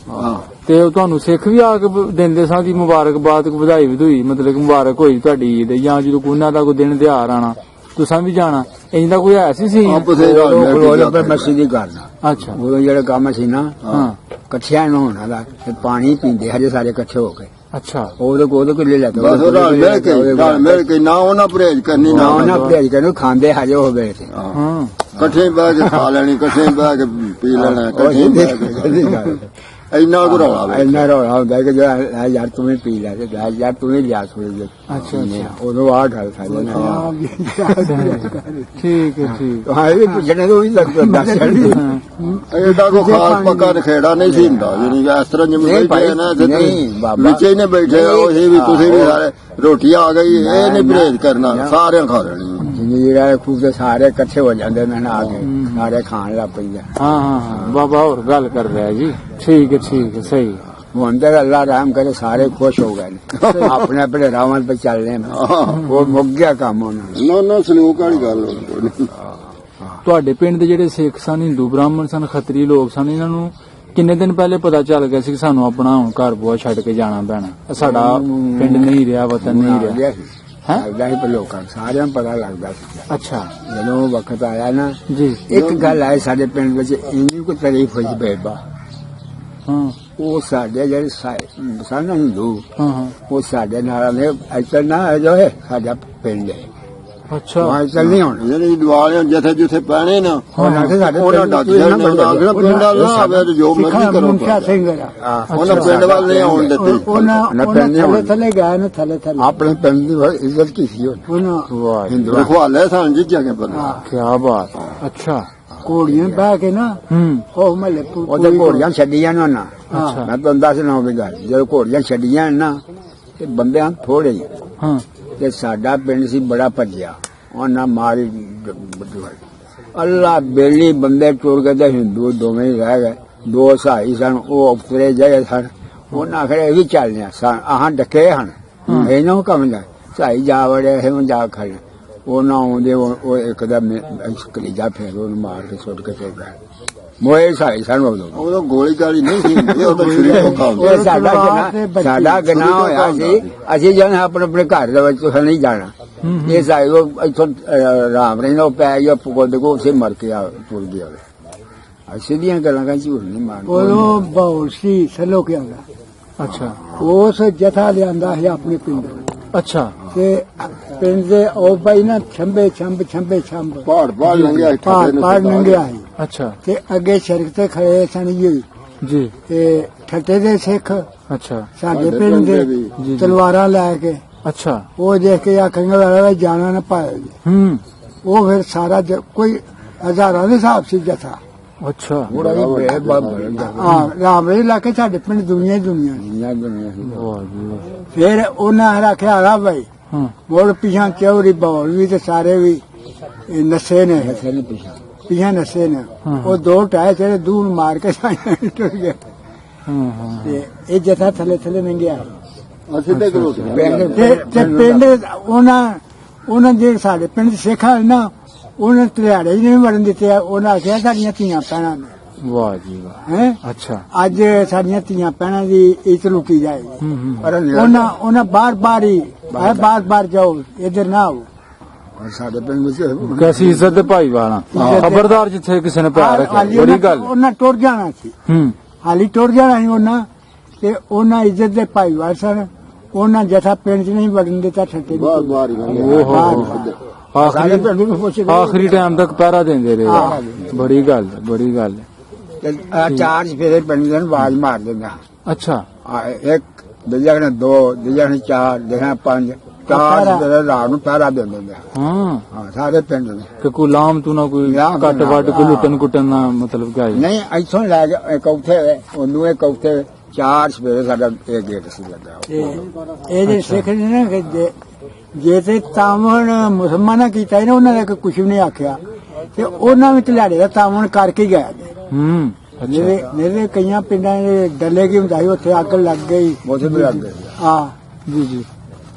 ਤੇ ਉਹ ਤੁਹਾਨੂੰ ਸਿੱਖ ਵੀ ਆ ਕੇ ਦਿੰਦੇ ਸਾਂ ਦੀ ਮੁਬਾਰਕਬਾਦ ਵਧਾਈ ਵਧੂਈ ਮਤਲਬ ਮੁਬਾਰਕ ਹੋਈ ਤੁਹਾਡੀ ਈਦ ਜਾਂ ਜਦੋਂ ਉਹਨਾਂ ਦਾ ਕੋਈ ਦਿਨ ਤਿਉਹਾਰ ਆਣਾ ਤੁਸੀਂ ਵੀ ਜਾਣਾ ਇੰਦਾ ਕੋਈ ਐਸੀ ਸੀ ਮਸਜਿਦ ਦੀ ਗੱਲ ਅੱਛਾ ਉਹ ਜਿਹੜਾ ਕੰਮ ਸੀ ਨਾ ਹਾਂ ਇਕੱਠਿਆਂ ਨੂੰ ਹੋਣਾ ਦਾ ਤੇ ਪਾਣੀ ਪੀਂਦੇ ਹਜੇ ਸਾਰੇ ਇਕੱਠੇ ਹੋ ਕੇ ਅੱਛਾ ਉਹਦੇ ਕੋਲ ਲੈ ਲੈ ਬਸ ਰਲ ਮਿਲ ਕੇ ਨਾ ਉਹਨਾਂ ਪਰਹੇਜ ਕਰਨੀ ਨਾ ਉਹਨਾਂ ਭੇਜ ਕੇ ਨੂੰ ਖਾਂਦੇ ਹਜੇ ਹੋ ਗਏ ਤੇ ਹਾਂ ਇਕੱਠੇ ਬਹਿ ਕੇ ਖਾ ਲੈਣੀ ਇਕੱਠੇ ਬਹਿ ਕੇ ਪੀ ਲੈਣਾ ਇਕੱਠੇ ਬਹਿ ਕੇ ਇੰਨਾ ਕੁ ਰੌਲਾ ਵੇ ਇੰਨਾ ਰੌਲਾ ਹੁੰਦਾ ਕਿ ਯਾਰ ਤੂੰ ਵੀ ਪੀ ਲੈ ਤੇ ਯਾਰ ਤੂੰ ਵੀ ਲਿਆ ਥੋੜੀ ਜਿਹੀ ਅੱਛਾ ਅੱਛਾ ਉਦੋਂ ਆ ਗੱਲ ਸਾਡੇ ਨਾਲ ਠੀਕ ਹੈ ਠੀਕ ਹਾਂ ਇਹ ਪੁੱਛਣੇ ਤੋਂ ਵੀ ਦੱਸ ਇਹਦਾ ਕੋਈ ਖਾਸ ਪੱਕਾ ਨਖੇੜਾ ਨਹੀਂ ਸੀ ਹੁੰਦਾ ਯਾਨੀ ਇਸ ਤਰ੍ਹਾਂ ਜਿਵੇਂ ਬੈਠੇ ਨਾ ਵਿੱਚ ਹੀ ਨੇ ਬੈਠੇ ਉਹ ਵੀ ਤੁਸੀਂ ਵੀ ਸਾਰੇ ਰੋਟੀ ਆ ਗਈ ਇਹ ਨਹੀਂ ਪਰਹੇਜ ਕਰਨਾ ਸਾਰਿਆਂ ਖਾ ਲੈਣੀ ਜਨੀਰਾ ਖੂਬ ਦੇ ਸਾਰੇ ਇਕੱਠੇ ਹੋ ਜਾਂਦੇ ਨੇ ਆ ਕੇ ਸਾਰੇ ਖਾਣ ਲੱਗ ਪੈਂਦੇ ਹਾਂ ਹਾਂ ਬਾਬਾ ਹੋਰ ਗੱਲ ਕਰ ਰਿਹਾ ਜੀ ਠੀਕ ਹੈ ਸਹੀ ਹੁਣ ਤੇ ਅੱਲਾ ਰਹਿਮ ਕਰੇ ਸਾਰੇ ਖੁਸ਼ ਹੋ ਗਏ ਨੇ ਆਪਣੇ ਆਪਣੇ ਰਾਵਾਂ ਤੇ ਚੱਲਨੇ ਉਹ ਮੁੱਕ ਗਿਆ ਕੰਮ ਉਹਨਾਂ ਨਾ ਸਲੂਕ ਵਾਲੀ ਗੱਲ ਤੁਹਾਡੇ ਪਿੰਡ ਦੇ ਜਿਹੜੇ ਸਿੱਖ ਸਨ ਹਿੰਦੂ ਬ੍ਰਾਹਮਣ ਸਨ ਖੱਤਰੀ ਲੋਕ ਸਨ ਇਹਨਾਂ ਨੂੰ ਕਿੰਨੇ ਦਿਨ ਪਹਿਲੇ ਪਤਾ ਚੱਲ ਗਿਆ ਸੀ ਕਿ ਸਾਨੂੰ ਆਪਣਾ ਹੁਣ ਘਰ ਬੁਆ ਛੱਡ ਕੇ ਜਾਣਾ ਪੈਣਾ ਸਾਡਾ ਪਿੰਡ ਨਹੀਂ ਰਿਹਾ ਵਤਨ ਨਹੀਂ ਰਿਹਾ ਲੱਗਦਾ ਸੀ ਪਰ ਲੋਕਾਂ ਸਾਰਿਆਂ ਨੂੰ ਪਤਾ ਲੱਗਦਾ ਸੀ ਅੱਛਾ ਜਦੋਂ ਵਕਤ ਆਇਆ ਨਾ ਜੀ ਇੱਕ ਗੱਲ ਆਈ ਸਾਡੇ ਪਿੰਡ ਵਿੱਚ ਇੰਨੀ ਕੋਈ ਤਾਰੀਫ ਹੋਈ ਬੇਬਾ ਹਾਂ ਉਹ ਸਾਡੇ ਜਿਹੜੇ ਸਨ ਹਿੰਦੂ ਹਾਂ ਉਹ ਸਾਡੇ ਨਾਲ ਨੇ ਐਸਾ ਨਾ ਜੋ ਹੈ ਸਾਡਾ ਪਿੰਡ ਹੈ ਅੱਛਾ ਐਸਾ ਨਹੀਂ ਹੋਣਾ ਜਿਹੜੀ ਦਿਵਾਲੀਆਂ ਜਿੱਥੇ ਪੈਣੇ ਨਾ ਉਹਨਾਂ ਦੇ ਸਾਡੇ ਉਹਨਾਂ ਡੱਕ ਛੱਡਣੇ ਉਹਨਾਂ ਪਿੰਡ ਵਾਲ ਨਾ ਆਵੇ ਜੋ ਮਰਜ਼ੀ ਕਰੋ ਉਹਨਾਂ ਪਿੰਡ ਵਾਲ ਨਹੀਂ ਆਉਣ ਦਿੱਤੇ ਉਹਨਾਂ ਥੱਲੇ ਗਏ ਨੇ ਥੱਲੇ ਆਪਣੇ ਪਿੰਡ ਦੀ ਇੱਜ਼ਤ ਕੀਤੀ ਵਾਹ ਹਿੰਦੂ ਰਖਵਾਲੇ ਸਨ ਜਿੱਜਾ ਕੇ ਪਰ ਕੀ ਬਾਤ ਅੱਛਾ ਘੋੜੀਆਂ ਬਹਿ ਕੇ ਨਾ ਉਹ ਮਹੱਲੇ ਉਹਦੇ ਘੋੜੀਆਂ ਛੱਡੀਆਂ ਨਾ ਅੱਛਾ ਮੈਂ ਤੁਹਾਨੂੰ ਦੱਸਣਾ ਉਹ ਗੱਲ ਜਦੋਂ ਘੋੜੀਆਂ ਛੱਡੀਆਂ ਨਾ ਤੇ ਬੰਦਿਆਂ ਥੋੜੇ ਹਾਂ ਤੇ ਸਾਡਾ ਪਿੰਡ ਸੀ ਬੜਾ ਭੱਜਿਆ ਉਹਨਾਂ ਮਾਰੀ ਅੱਲਾ ਬੇਲੀ ਬੰਦੇ ਟੁਰ ਗਏ ਤੇ ਹਿੰਦੂ ਦੋਵੇਂ ਹੀ ਰਹਿ ਗਏ ਦੋ ਸਹਾਈ ਸਨ ਉਹ ਉਤਰੇ ਗਏ ਸਨ ਉਹਨਾਂ ਆਖਿਆ ਇਹ ਵੀ ਚੱਲਨੇ ਸਨ ਆਹਾਂ ਡੱਕੇ ਹਨ ਇਹਨੂੰ ਕੰਮ ਜਾ ਸਹਾਈ ਜਾ ਵੜੇ ਇਹ ਜਾ ਖੜੇ ਉਹ ਨਾ ਆਉਂਦੇ ਉਹ ਇੱਕ ਦਾ ਕਲੀਜਾ ਫੇਰ ਉਹਨੂੰ ਮਾਰ ਕੇ ਸੁੱਟ ਕੇ ਚਲ ਗਿਆ ਮੋਏ ਸਹਾਈ ਸਨ ਉਹ ਗੋਲੀ ਗਾਲੀ ਨਹੀਂ ਸੀ ਉਹ ਤਾਂ ਸ਼ਰੀਰ ਭੁੱਖਾ ਹੁੰਦਾ ਸਾਡਾ ਗੁਨਾਹ ਹੋਇਆ ਸੀ ਅਸੀਂ ਜਾਣੇ ਆਪਣੇ ਘਰ ਦੇ ਵਿੱਚ ਤੁਸੀਂ ਨਹੀਂ ਜਾਣਾ ਇਹ ਸਹਾਈ ਉਹ ਇੱਥੋਂ ਰਾਮ ਰਹਿੰਦਾ ਉਹ ਪੈ ਗਿਆ ਪੁੱਗਦੇ ਕੋ ਉਸੇ ਮਰ ਕੇ ਤੁਰ ਗਿਆ ਅਸੀਂ ਦੀਆਂ ਗੱਲਾਂ ਕਾ ਝੂਠ ਨਹੀਂ ਮਾਰਦੇ ਉਹ ਬਾਉਲ ਸੀ ਸਲੋ ਕੇ ਆਉਂਦਾ ਅੱਛਾ ਉਸ ਜਥਾ ਲਿਆਂਦਾ ਹੈ ਆਪਣੇ ਪਿੰਡ ਅੱਛਾ ਤੇ ਪਿੰਡ ਦੇ ਉਹ ਬਾਈ ਨਾ ਛੰਬੇ ਪਹਾੜ ਲੰਘਿਆ ਪਹਾੜ ਲੰਘਿਆ ਹੈ ਅੱਛਾ ਤੇ ਅੱਗੇ ਸੜਕ ਤੇ ਖੜੇ ਸਨ ਜੀ ਤੇ ਠੱਟੇ ਦੇ ਸਿੱਖ ਅੱਛਾ ਸਾਡੇ ਪਿੰਡ ਦੇ ਤਲਵਾਰਾਂ ਲੈ ਕੇ ਅੱਛਾ ਉਹ ਦੇਖ ਕੇ ਆਖਣਗੇ ਵਾਲਾ ਜਾਣਾ ਨਾ ਪਾਏ ਉਹ ਫਿਰ ਸਾਰਾ ਕੋਈ ਹਜ਼ਾਰਾਂ ਦੇ ਹਿਸਾਬ ਸੀ ਜਥਾ ਅੱਛਾ ਹਾਂ ਰਾਮ ਰੇ ਲਾ ਕੇ ਸਾਡੇ ਪਿੰਡ ਦੁਨੀਆ ਫਿਰ ਉਹਨਾਂ ਰੱਖਿਆ ਆ ਭਾਈ ਮੋੜ ਪਿਛਾਂ ਚੌਰੀ ਬੌਲ ਵੀ ਤੇ ਸਾਰੇ ਵੀ ਨਸ਼ੇ ਨੇ ਪਿਛਾਂ ਨਸ਼ੇ ਨੇ ਉਹ ਦੋ ਟਾਏ ਤੇ ਦੂਰ ਮਾਰ ਕੇ ਟੁੱਟ ਗਏ ਤੇ ਇਹ ਜਥਾ ਥੱਲੇ ਲੰਘਿਆ ਅਸੀਂ ਤੇ ਰੋਟੀ ਤੇ ਪਿੰਡ ਉਹਨਾਂ ਜਿਹੜੇ ਸਾਡੇ ਪਿੰਡ ਸਿੱਖ ਹਨ ਨਾ, ਉਹਨਾਂ ਤਲਿਆੜੇ ਨਹੀਂ ਵੜਨ ਦਿੱਤੇ। ਉਹਨਾਂ ਆਖਿਆ ਸਾਡੀਆਂ ਧੀਆਂ ਭੈਣਾਂ ਨੇ, ਵਾਹ ਜੀ ਵਾਹ। ਹੈ ਅੱਛਾ। ਅੱਜ ਸਾਡੀਆਂ ਧੀਆਂ ਭੈਣਾਂ ਦੀ ਇੱਜ਼ਤ ਲੁੱਟੀ ਜਾਏਗੀ। ਪਰ ਉਹਨਾਂ ਬਾਰ ਜਾਓ, ਇੱਧਰ ਨਾ ਆਓ। ਸਾਡੇ ਪਿੰਡ ਵਿੱਚ ਕੈਸੀ ਇੱਜ਼ਤ ਦੇ ਭਾਈ ਵਾਲਾ ਖਬਰਦਾਰ, ਜਿੱਥੇ ਕਿਸੇ ਨੇ ਪਿਆਰ ਰੱਖਿਆ ਬੜੀ ਗੱਲ। ਉਹਨਾਂ ਟੁਰ ਜਾਣਾ ਸੀ, ਹਾਲੀ ਟੁਰ ਜਾਣਾ ਸੀ ਉਹਨਾਂ, ਤੇ ਉਹਨਾਂ ਇੱਜ਼ਤ ਦੇ ਭਾਈ ਵਾਲ ਸਨ। ਉਹਨਾਂ ਜਥਾ ਪਿੰਡ 'ਚ ਨਹੀਂ ਵੜਨ ਦਿੱਤਾ। ਠੱਟੇ ਆਖਰੀ ਟਾਈਮ ਤੱਕ ਪਹਿਰਾ ਦਿੰਦੇ ਰਹੇ। ਬੜੀ ਗੱਲ, ਬੜੀ ਗੱਲ। ਚਾਰ ਫੇਰੇ ਪਿੰਡ ਦੇ ਆਵਾਜ਼ ਮਾਰ ਦਿੰਦਾ। ਅੱਛਾ। ਇੱਕ ਦੂਜਾ ਨੇ 2, ਦੂਜਾ ਨੇ 4, ਦੇਖਣਾ 5, 4 ਫੇਰੇ ਰਾਤ ਨੂੰ ਪਹਿਰਾ ਦਿੰਦੇ ਹੁੰਦੇ। ਹਾਂ ਸਾਰੇ ਪਿੰਡ ਨੇ। ਤੇ ਕੋਈ ਲਾਮ ਤੂੰ ਨਾ ਕੋਈ ਕੱਟ ਵੱਟ ਕੋਈ ਲੁੱਟਣ ਕੁੱਟਣ ਦਾ ਮਤਲਬ ਕਿਆ ਹੈ? ਨਹੀਂ, ਇੱਥੋਂ ਲੈ ਕੇ ਇੱਕ ਉੱਥੇ ਉਹਨੂੰ ਇੱਕ ਉੱਥੇ 4 ਸਵੇਰੇ ਸਾਡਾ ਇਹ ਗੇਟ ਸੀ ਲੱਗਾ। ਇਹ ਜੇ ਸਿੱਖ ਨੇ ਨਾ ਕਿ ਜੇ ਤੇ ਤਾਮਣ ਮੁਸਲਮਾਨਾਂ ਕੀਤਾ ਨਾ, ਉਹਨਾਂ ਨੇ ਕੁਛ ਵੀ ਨਹੀਂ ਆਖਿਆ, ਤੇ ਉਹਨਾਂ ਵੀ ਤਲਿਆੜੇ ਦਾ ਤਾਮਣ ਕਰਕੇ ਗਏ। ਮੇਰੇ ਕਈਆਂ ਪਿੰਡਾਂ ਦੇ ਡੱਲੇ ਕੀ ਹੁੰਦਾ ਸੀ, ਉੱਥੇ ਅੱਗ ਲੱਗ ਗਈ। ਉੱਥੇ ਵੀ ਲੱਗ ਗਈ। ਹਾਂ ਜੀ ਜੀ।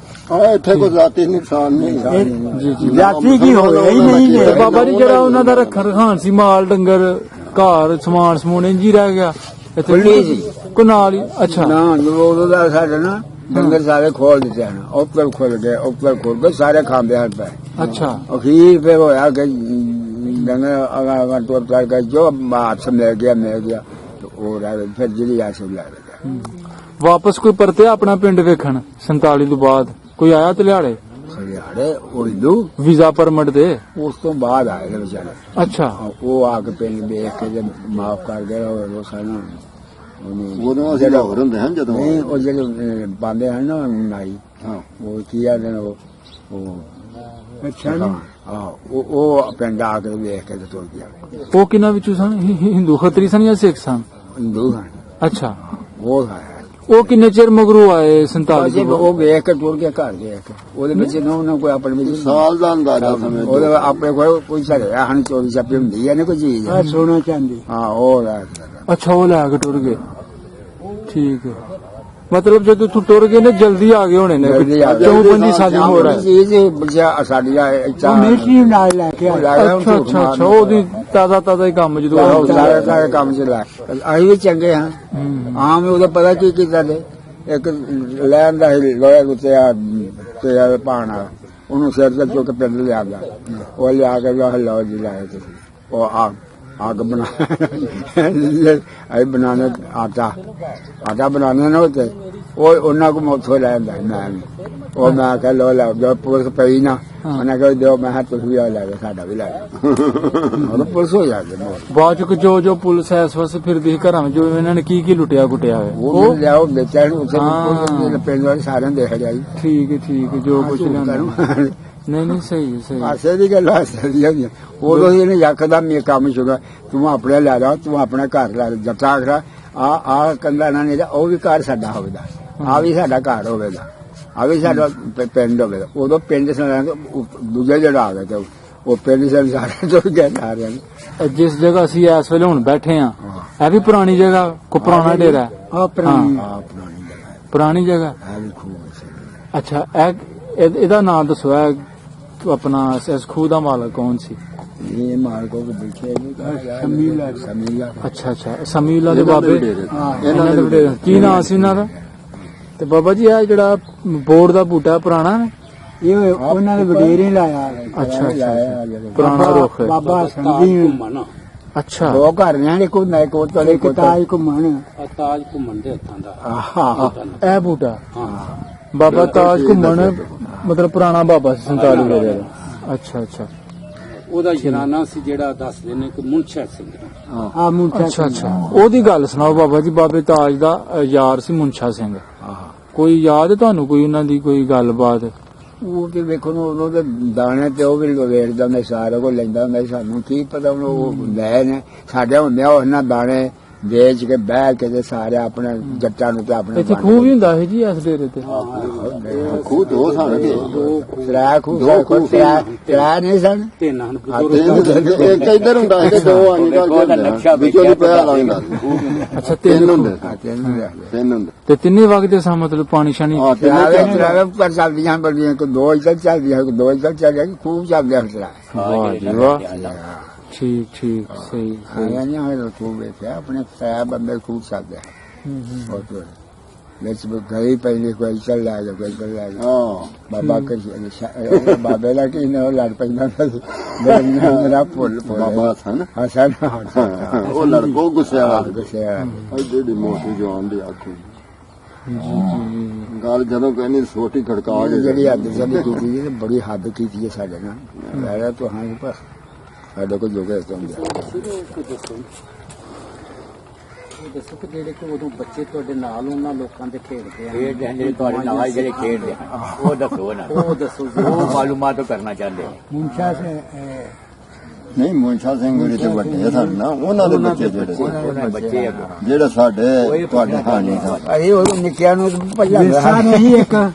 ਇੱਥੇ ਕੋਈ ਜ਼ਾਤੀ ਨੁਕਸਾਨ ਨਹੀਂ। ਜੀ ਜੀ। ਜਾਤੀ ਕੀ ਹੋਇਆ ਹੀ ਨਹੀਂ। ਤੇ ਬਾਬਾ ਜੀ ਜਿਹੜਾ ਉਹਨਾਂ ਦਾ ਰੱਖਣ ਰਖਾਨ ਸੀ, ਮਾਲ ਡੰਗਰ ਘਰ ਸਮਾਨ ਸਮੂਨ ਇੰਝ ਹੀ ਰਹਿ ਗਿਆ ਇੱਥੇ ਕੋ ਨਾਲ ਹੀ? ਅੱਛਾ। ਨਾ ਉਦੋਂ ਦਾ ਸਾਡੇ ਨਾ ਡੰਗਰ ਸਾਰੇ ਖੋਲ ਦਿੱਤੇ ਹਨ। ਉੱਪਰ ਖੁੱਲ ਗਏ ਸਾਰੇ ਖਾਂਦੇ ਹਨ ਪਏ। ਅੱਛਾ। ਅਖੀਰ ਫਿਰ ਹੋਇਆ ਕਿ ਡੰਗਰ ਅਗਾ ਟੁੱਟ ਗਏ, ਜੋ ਮਾਤ ਮਿਲ ਗਿਆ ਤੇ ਉਹ ਰਹਿ ਫਿਰ ਜਿਹੜੀ ਆ ਸਭ ਲੈ ਗਿਆ। ਵਾਪਸ ਕੋਈ ਪਰਤਿਆ ਆਪਣਾ ਪਿੰਡ ਵੇਖਣ 47 ਤੋਂ ਬਾਅਦ? ਕੋਈ ਆਇਆ ਤਲਿਆੜੇ? ਉਰਦੂ ਵੀਜ਼ਾ ਪਰਮਿਟ ਦੇ? ਉਸ ਤੋਂ ਬਾਅਦ ਆਏ ਨੇ ਵਿਚਾਰੇ। ਅੱਛਾ। ਉਹ ਆ ਕੇ ਪਿੰਡ ਵੇਖ ਕੇ ਮਾਫ ਕਰ ਗਏ। ਉਹ ਸਾਨੂੰ ਉਦੋਂ ਅਸੀਂ ਲਾਹੌਰ ਹੁੰਦੇ ਹਾਂ ਜਦੋਂ। ਨਹੀਂ, ਉਹ ਜਿਹੜੇ ਪਾਉਂਦੇ ਹਨ ਨਾ ਨਾਈ, ਉਹ ਕੀ ਆਦੇ ਨੇ ਉਹ ਅੱਛਾ ਨਾ, ਉਹ ਪਿੰਡ ਆ ਕੇ ਵੇਖ ਕੇ ਤੁਰ ਗਿਆ। ਉਹ ਕਿਹਨਾਂ ਵਿੱਚੋਂ ਸਨ? ਹਿੰਦੂ ਖੱਤਰੀ ਸਨ ਜਾਂ ਸਿੱਖ ਸਨ? ਹਿੰਦੂ ਹਨ। ਅੱਛਾ। ਉਹ ਹੈ। ਉਹ ਕਿੰਨੇ ਚਿਰ ਮਗਰੋਂ ਆਏ 47? ਉਹ ਵੇਖ ਕੇ ਟੁਰ ਕੇ ਘਰ ਗਿਆ। ਉਹਦੇ ਵਿੱਚ ਨਾ ਕੋਈ ਆਪਣੇ ਵਿੱਚ ਸਾਲ ਦਾ ਅੰਦਾਜ਼ਾ ਸਮੇਂ ਉਹਦੇ ਆਪਣੇ ਕੋਲ ਕੋਈ ਸਰਿਆ ਹਨ, ਚੋਰੀ ਛਾਪੀ ਹੁੰਦੀ ਹੈ ਨਾ ਕੋਈ ਚੀਜ਼। ਸੋਨਾ ਚਾਂਦੀ। ਹਾਂ ਉਹ। ਅੱਛਾ, ਉਹ ਲੈ ਕੇ ਟੁਰ ਗਏ। ਠੀਕ ਹੈ। ਮਤਲਬ ਜਦੋਂ ਤੂੰ ਟੁਰ ਗਏ ਨੇ ਜਲਦੀ ਆ ਗਏ ਹੋਣੇ ਨੇ। 54 ਸਾਲ ਹੋ ਰਿਹਾ ਸਾਡੀਆਂ ਮਿਲਟਰੀ ਨਾਲ ਲੈ ਕੇ ਆਇਆ। ਅੱਛਾ। ਉਹਦੀ ਤਾਜ਼ਾ ਹੀ ਕੰਮ ਜਦੋਂ ਸਾਰੇ ਕੰਮ ਚ ਲੈ ਅਸੀਂ ਵੀ ਚੰਗੇ ਹਾਂ। ਆਮ ਉਹਦਾ ਪਤਾ ਕੀ ਕੀਤਾ ਨੇ, ਇੱਕ ਲੈਣ ਦਾ ਲੋਹੇ ਉੱਤੇ ਤੇ ਪਾਣਾ, ਉਹਨੂੰ ਸਿਰ ਤੇ ਚੁੱਕ ਪਿੰਡ ਲਿਆਦਾ। ਉਹ ਲਿਆ ਕੇ ਲਓ ਜੀ ਲਾਏ ਤੁਸੀਂ। ਉਹ आग बना बनाने आटा बनाने ना होते वो उन्होंने को मुफ्त लैंदा मैं वो मैं कह लो लो जो पुलिस पई ना उन्हें कह दो मैं तुम भी लै गए साडा भी लै गए पुलिस हो जाती बाद च जो पुलिस इस वक्त फिरदी घर में जो इन्होंने की लुटिया कुटिया वो लियाओ बेचा पिंड वाले सारे देख लिया। ठीक है जो कुछ नहीं सही हासे की गल उदो इन्हें यकदम ये काम शुरू तू अपने लै ला तू अपने घर लै जब तक आ कंधा ना नहीं वह भी घर साडा होवेगा आ भी साडा घर होवेगा आ भी साडा पिंड होवेगा उदो पिंड दूजे जड़ा आ गए वो पिंड सारे तुर गए सारे। जिस जगह असी इस वेले हुण बैठे हाँ है भी पुरानी जगह को पुराना डेरा पुरानी जगह। अच्छा एदा नाम दसो अपना इस खूह का मालक कौन सी? ये मालक समीला। अच्छा समीला दे बाबे की नाम सी इन्हां दा? ते बाबा जी आ जेड़ा बोर्ड दा बूटा पुराना ये उन्हां दे वडेरे लाया। अच्छा पुराना रुख बाबा संधी। अच्छा दो घर ने एक ताज घुमन दे हत्थां दा ए बूटा बाबा ताज घुमन मतलब पुराना बाबा 47 वेले दा। अच्छा ओदा शराना सी जेड़ा दसदे ने कि मुंशा सिंह। अच्छा ओदी गल सुनाओ बाबा जी। बाबे ताज दा यार सी मुंशा सिंह। कोई याद है तुहानू कोई उन्हां दी कोई गलबात? ਉਹ ਤੇ ਵੇਖੋ ਉਹਦੇ ਦਾਣੇ ਤੇ ਉਹ ਵੀ ਵੇਚਦਾ ਹੁੰਦਾ ਸਾਰਾ ਕੋ ਲੈਂਦਾ ਹੁੰਦਾ। ਸਾਨੂੰ ਕੀ ਪਤਾ ਉਹ ਲੈ ਨੇ ਸਾਡੇ ਹੁੰਦੇ ਉਹਨਾਂ ਦਾਣੇ ਵੇਚ ਕੇ ਬਹਿ ਕੇ ਤੇ ਸਾਰੇ ਆਪਣੇ ਜੱਟਾਂ ਨੂੰ ਤੇ ਆਪਣੇ ਇੱਥੇ ਖੂਹ ਵੀ ਹੁੰਦਾ ਹੈ ਜੀ ਇਸ ਡੇਰੇ ਤੇ ਖੂਹ ਦੋ ਸਨ ਕਿ ਤਰਾ ਖੂਹ ਤਰਾ ਨਹੀਂ ਸਨ ਤਿੰਨ ਹਨ ਇੱਕ ਇੱਧਰ ਹੁੰਦਾ ਸੀ ਤੇ ਦੋ ਆਣੀ ਦਾ ਵਿੱਚੋਂ ਦੀ ਪਿਆ ਲੱਗਦਾ ਅੱਛਾ ਤਿੰਨ ਹੁੰਦੇ ਤਿੰਨ ਤਿੰਨ ਹੁੰਦੇ ਤੇ ਤਿੰਨੇ ਵਗਦੇ ਸਾਂ ਮਤਲਬ ਪਾਣੀ ਸ਼ਾਨੀ ਹਾਂ ਤਰਾ ਪਰ ਚੱਲਦੀਆਂ ਬੜੀਆਂ ਕੋ ਦੋ ਇੱਧਰ ਚੱਲਦੀਆਂ ਦੋ ਇੱਧਰ ਚੱਲਦੀਆਂ ਖੂਬ ਚੱਲਦੇ ਹਨ ਤਰਾ ਵਾਹ ਜੀ ਵਾਹ ਠੀਕ ਠੀਕ ਸਹੀ ਆਇਆ ਨਹੀਂ ਹੋਇਆ ਖੂਬ ਵੇਖਿਆ ਆਪਣੇ ਤਰਾ ਬੰਦੇ ਖੂਬ ਚੱਲਦੇ ਬਹੁਤ ਵਿੱਚ ਗਈ ਪਹਿਲੇ ਕੋਈ ਚੱਲ ਲਾਇਆ ਕੋਈ ਚੱਲ ਲਾਇਆ ਹਾਂ ਬਾਬਾ ਕਰ ਬਾਬੇ ਦਾ ਕੀ ਨਾ ਲੜ ਪੈਂਦਾ ਸੀ ਮੇਰਾ ਫੁੱਲ ਬਾਬਾ ਸਨ ਹਸਨ ਉਹ ਲੜਕੋ ਗੁੱਸੇ ਵਾਲਾ ਗੁੱਸੇ ਐਡੇ ਦੀ ਮੋਟੀ ਜਵਾਨ ਦੀ ਆਖੂ ਗੱਲ ਜਦੋਂ ਕਹਿੰਦੀ ਸੋਟੀ ਖੜਕਾ ਕੇ ਜਿਹੜੀ ਹੱਦ ਸਾਡੀ ਕੀਤੀ ਹੈ ਬੜੀ ਹੱਦ ਕੀਤੀ ਹੈ ਸਾਡੇ ਨਾਲ ਲੈ ਤੋ ਹਾਂ ਪਰ ਸਾਡੇ ਕੋਲ ਜੋਗੇ ਤੋਂ ਦੱਸੋ ਕਿ ਜਿਹੜੇ ਕਿ ਉਦੋਂ ਬੱਚੇ ਤੁਹਾਡੇ ਨਾਲ ਉਹਨਾਂ ਲੋਕਾਂ ਦੇ ਖੇਡਦੇ ਆ ਜਿਹੜੇ ਤੁਹਾਡੇ ਨਾਲ ਜਿਹੜੇ ਖੇਡਦੇ ਆ ਉਹ ਦੱਸੋ ਨਾ ਉਹ ਦੱਸੋ ਉਹ ਮਾਲੂਮਾਤ ਕਰਨਾ ਚਾਹੁੰਦੇ ਆ ਮੁੰਸ਼ਾ ਸੇ ਨਹੀਂ ਮੋਨਸ਼ਾ ਸਿੰਘ ਜਿਹੜੇ ਤੇ ਵੱਡੇ ਸਨ ਨਾ ਉਹਨਾਂ ਦੇ ਬੱਚੇ ਜਿਹੜੇ ਬੱਚੇ ਜਿਹੜੇ ਸਾਡੇ ਤੁਹਾਡੇ ਹਾਨੀ ਸਨ ਅਰੇ ਉਹ ਨਿੱਕਿਆਂ ਨੂੰ ਪਹਿਲਾਂ ਨਹੀਂ ਇੱਕ ਹੈ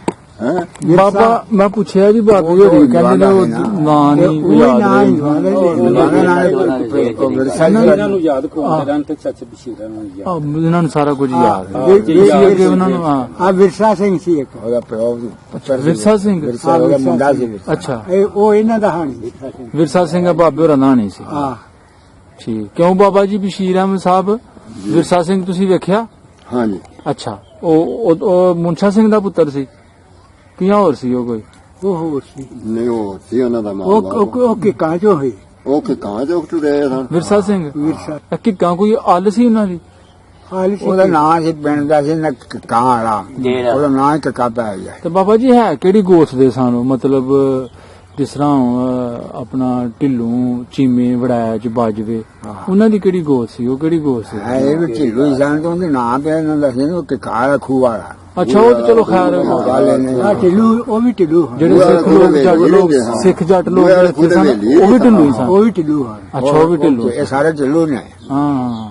ਬਾਬਾ ਮੈਂ ਪੁੱਛਿਆ ਜੀ ਬਾਬੇ ਹੋਰੀ ਕਹਿੰਦੇ ਨੇ ਉਹ ਨਾਂ ਨਹੀਂ ਯਾਦ ਇਹਨਾਂ ਨੂੰ ਯਾਦ ਕਰਾਉਂਦੇ ਰਹਿਣ ਤੇ ਸੱਚ ਬਸ਼ੀਰਾਂ ਨੂੰ ਯਾਦ ਇਹਨਾਂ ਨੂੰ ਸਾਰਾ ਕੁਝ ਯਾਦ ਹੈ ਜੀ ਅੱਗੇ ਉਹਨਾਂ ਨੂੰ ਆ ਵਿਰਸਾ ਸਿੰਘ ਸੀ ਇੱਕ ਉਹਦਾ ਪਿਓ ਵਿਰਸਾ ਸਿੰਘ ਉਹਦਾ ਮੁੰਡਾ ਸੀ ਅੱਛਾ ਉਹ ਇਹਨਾਂ ਦਾ ਹਾਣੀ ਵਿਰਸਾ ਸਿੰਘ ਬਾਬੇ ਹੋਰਾਂ ਦਾ ਨਹੀਂ ਸੀ ਹਾਂ ਠੀਕ ਕਿਉਂ ਬਾਬਾ ਜੀ ਬਸ਼ੀਰ ਅਹਿਮਦ ਸਾਹਿਬ ਵਿਰਸਾ ਸਿੰਘ ਤੁਸੀਂ ਵੇਖਿਆ ਹਾਂਜੀ ਅੱਛਾ ਉਹ ਮੁਨਸ਼ਾ ਸਿੰਘ ਦਾ ਪੁੱਤਰ ਸੀ ਕੀ ਹੋਰ ਸੀ ਉਹ ਕੋਈ ਉਹ ਹੋਰ ਸੀ ਨਹੀਂ ਉਹ ਸੀ ਉਹਨਾਂ ਦਾ ਮਾਮਲਾ ਉਹ ਕਿ ਕਾਜੋ ਹੋਈ ਉਹ ਕਿ ਕਾਂ ਜੋ ਟੁਰੇ ਸਨ ਵਿਰਸਾ ਸਿੰਘ ਵਿਰਸਾ ਕਿੱਕਾਂ ਕੋਈ ਅੱਲ ਸੀ ਉਹਨਾਂ ਦੀ ਉਹਦਾ ਨਾਂ ਸੀ ਪਿੰਡ ਦਾ ਸੀ ਨਾ ਕਾਂ ਵਾਲਾ ਉਹਦਾ ਨਾਂ ਹੀ ਕਾ ਪੈ ਗਿਆ ਤੇ ਬਾਬਾ ਜੀ ਹੈ ਕਿਹੜੀ ਗੋਤ ਦੇ ਸਾਨੂੰ ਮਤਲਬ ਜਿਸ ਤਰ੍ਹਾਂ ਆਪਣਾ ਢਿੱਲੂ ਚੀਮੇ ਵੜੈਚ ਬਾਜਵੇ ਉਹਨਾਂ ਦੀ ਕਿਹੜੀ ਗੋਤ ਸੀ ਉਹ ਕਿਹੜੀ ਗੋਤ ਸੀ ਇਹ ਵੀ ਢਿੱਲੂ ਹੀ ਸਨ ਤੋਂ ਉਹਦੇ ਨਾਂ ਪਿਆ ਇਹਨਾਂ ਦਾ ਸੀ ਉਹ ਕਿ ਕਾਂ ਖੂਹ ਵਾਲਾ ਅੱਛਾ ਉਹ ਤਾਂ ਚਲੋ ਖੈਰ ਢਿੱਲੂ ਉਹ ਵੀ ਢਿੱਲੂ ਜਿਹੜੇ ਸਿੱਖ ਜੱਟ ਲੋਕ ਇੱਥੇ ਸਨ ਉਹ ਵੀ ਢਿੱਲੂ ਹੀ ਸਨ ਉਹ ਵੀ ਢਿੱਲੂ ਹਨ ਅੱਛਾ ਉਹ ਵੀ ਢਿੱਲੂ ਇਹ ਸਾਰੇ ਢਿੱਲੂ ਨੇ ਹਾਂ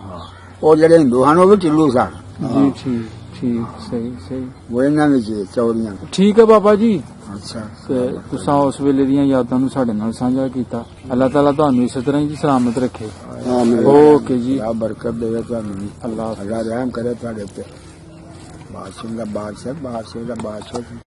ਉਹ ਜਿਹੜੇ ਹਿੰਦੂ ਹਨ ਉਹ ਵੀ ਢਿੱਲੂ ਸਨ ਜੀ ਠੀਕ ਠੀਕ ਸਹੀ ਸਹੀ ਉਹ ਇਹਨਾਂ ਵਿੱਚ ਚੌੜੀਆਂ ਠੀਕ ਹੈ ਬਾਬਾ ਜੀ ਅੱਛਾ ਤੇ ਤੁਸੀਂ ਉਸ ਵੇਲੇ ਦੀਆਂ ਯਾਦਾਂ ਨੂੰ ਸਾਡੇ ਨਾਲ ਸਾਂਝਾ ਕੀਤਾ ਅੱਲਾਹ ਤਾਲਾ ਤੁਹਾਨੂੰ ਇਸੇ ਤਰ੍ਹਾਂ ਹੀ ਸਲਾਮਤ ਰੱਖੇ ਓਕੇ ਜੀ ਆ ਬਰਕਤ ਦੇਵੇ ਤੁਹਾਨੂੰ ਅੱਲਾਹ ਅੱਲਾ ਰਹਿਮ ਕਰੇ ਤੁਹਾਡੇ ਉੱਤੇ ਬਾਦਸ਼ਾਹ ਦਾ ਬਾਦਸ਼ਾਹ